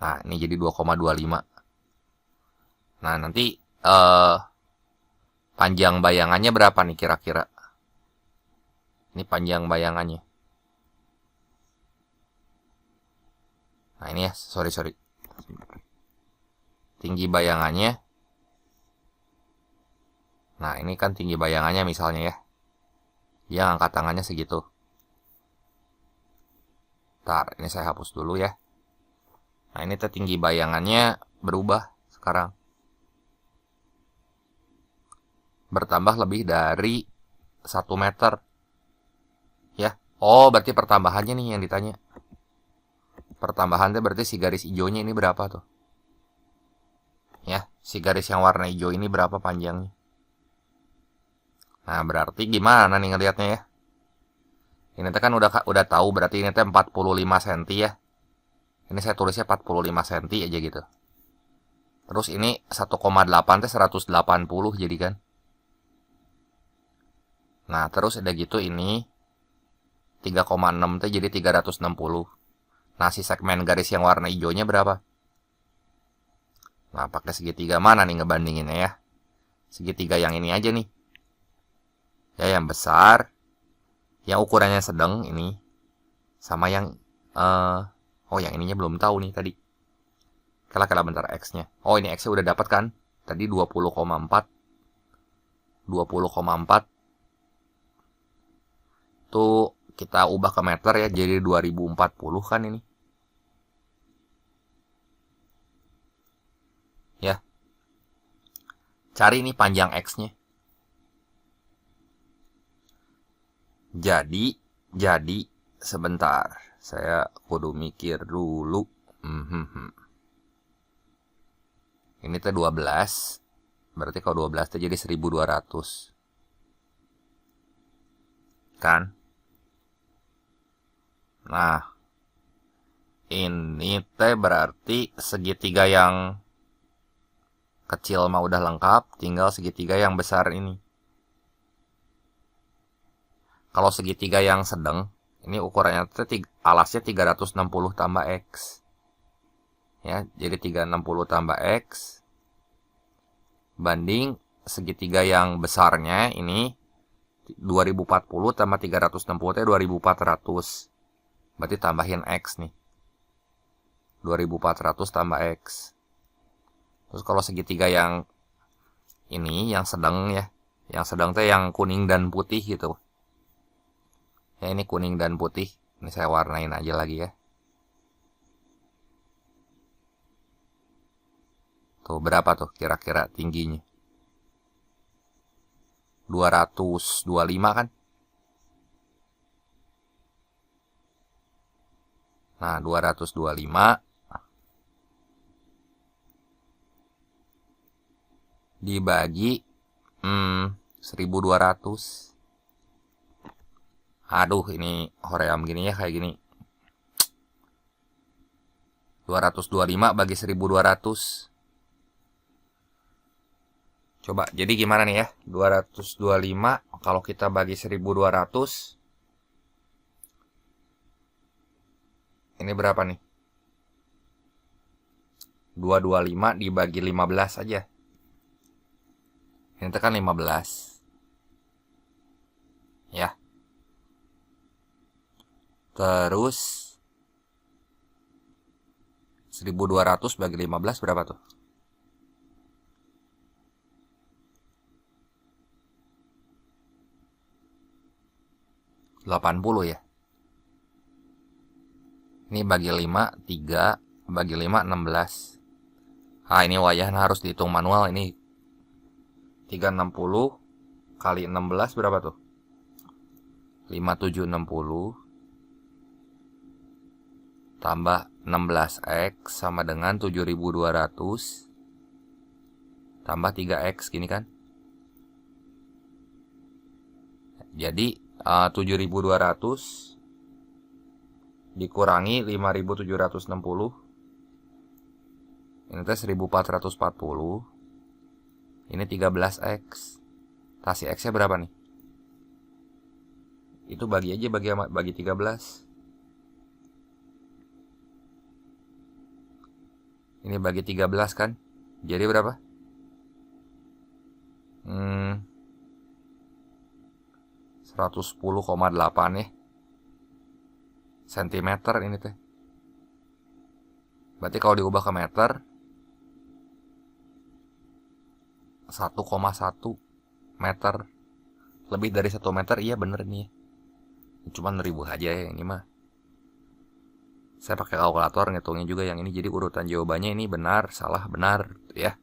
Nah, ini jadi 2,25. Nah, nanti panjang bayangannya berapa nih kira-kira? Ini panjang bayangannya. Nah, ini ya, sorry. Tinggi bayangannya. Nah, ini kan tinggi bayangannya misalnya ya. Dia angkat tangannya segitu. Ntar, ini saya hapus dulu ya. Nah, ini tinggi bayangannya berubah sekarang. Bertambah lebih dari 1 meter. Ya. Oh, berarti pertambahannya nih yang ditanya. Pertambahannya berarti si garis hijaunya ini berapa tuh? Ya, si garis yang warna hijau ini berapa panjangnya? Nah, berarti gimana nih ngelihatnya ya? Ini kan udah tahu berarti ini 45 cm ya. Ini saya tulisnya 45 cm aja gitu. Terus ini 1,8 teh 180 jadi kan. Nah, terus udah gitu ini 3,6 teh jadi 360. Nah, si segmen garis yang warna hijaunya berapa? Nah, pakai segitiga mana nih ngebandinginnya ya? Segitiga yang ini aja nih. Ya, yang besar. Yang ukurannya sedang ini. Sama yang... yang ininya belum tahu nih tadi. Kala bentar X-nya. Oh, ini X-nya udah dapat kan? Tadi 20,4. 20,4. Tuh, kita ubah ke meter ya. Jadi 2040 kan ini. Ya. Cari nih panjang X-nya. Jadi sebentar. Saya kudu mikir dulu. Ini teh 12. Berarti kalau 12 teh jadi 1200. Kan? Nah. Ini teh berarti segitiga yang kecil mah udah lengkap, tinggal segitiga yang besar ini. Kalau segitiga yang sedang, ini ukurannya alasnya 360 tambah X. Ya, jadi 360 tambah X banding segitiga yang besarnya ini 2040 tambah 360 itu 2400. Berarti tambahin X nih. 2400 tambah X. Terus kalau segitiga yang ini, yang sedang ya. Yang sedang tuh yang kuning dan putih gitu. Ya ini kuning dan putih. Ini saya warnain aja lagi ya. Tuh berapa tuh kira-kira tingginya? 225 kan? Nah, 225 dibagi 1200. Aduh, ini hoream gini ya, kayak gini. 225 bagi 1200. Coba, jadi gimana nih ya? 225 kalau kita bagi 1200. Ini berapa nih? 225 dibagi 15 aja. Ini tekan 15. Ya. Terus 1200 bagi 15 berapa tuh? 80 ya. Ini bagi 5, 3, bagi 5, 16. Ah, ini wayahan harus dihitung manual ini. 360 kali 16 berapa tuh? 5760 tambah 16X sama dengan 7200 tambah 3X gini kan? Jadi 7200 dikurangi 5760. Ini teh 1440. Ini 13X. Kasih X-nya berapa nih? Itu bagi aja bagi 13. Ini bagi 13 kan? Jadi berapa? 110,8 ya. Sentimeter ini teh. Berarti kalau diubah ke meter 1,1 meter. Lebih dari 1 meter, iya bener nih. Cuman ribu aja ya ini mah. Saya pakai kalkulator ngitungnya juga yang ini. Jadi urutan jawabannya ini benar, salah, benar ya.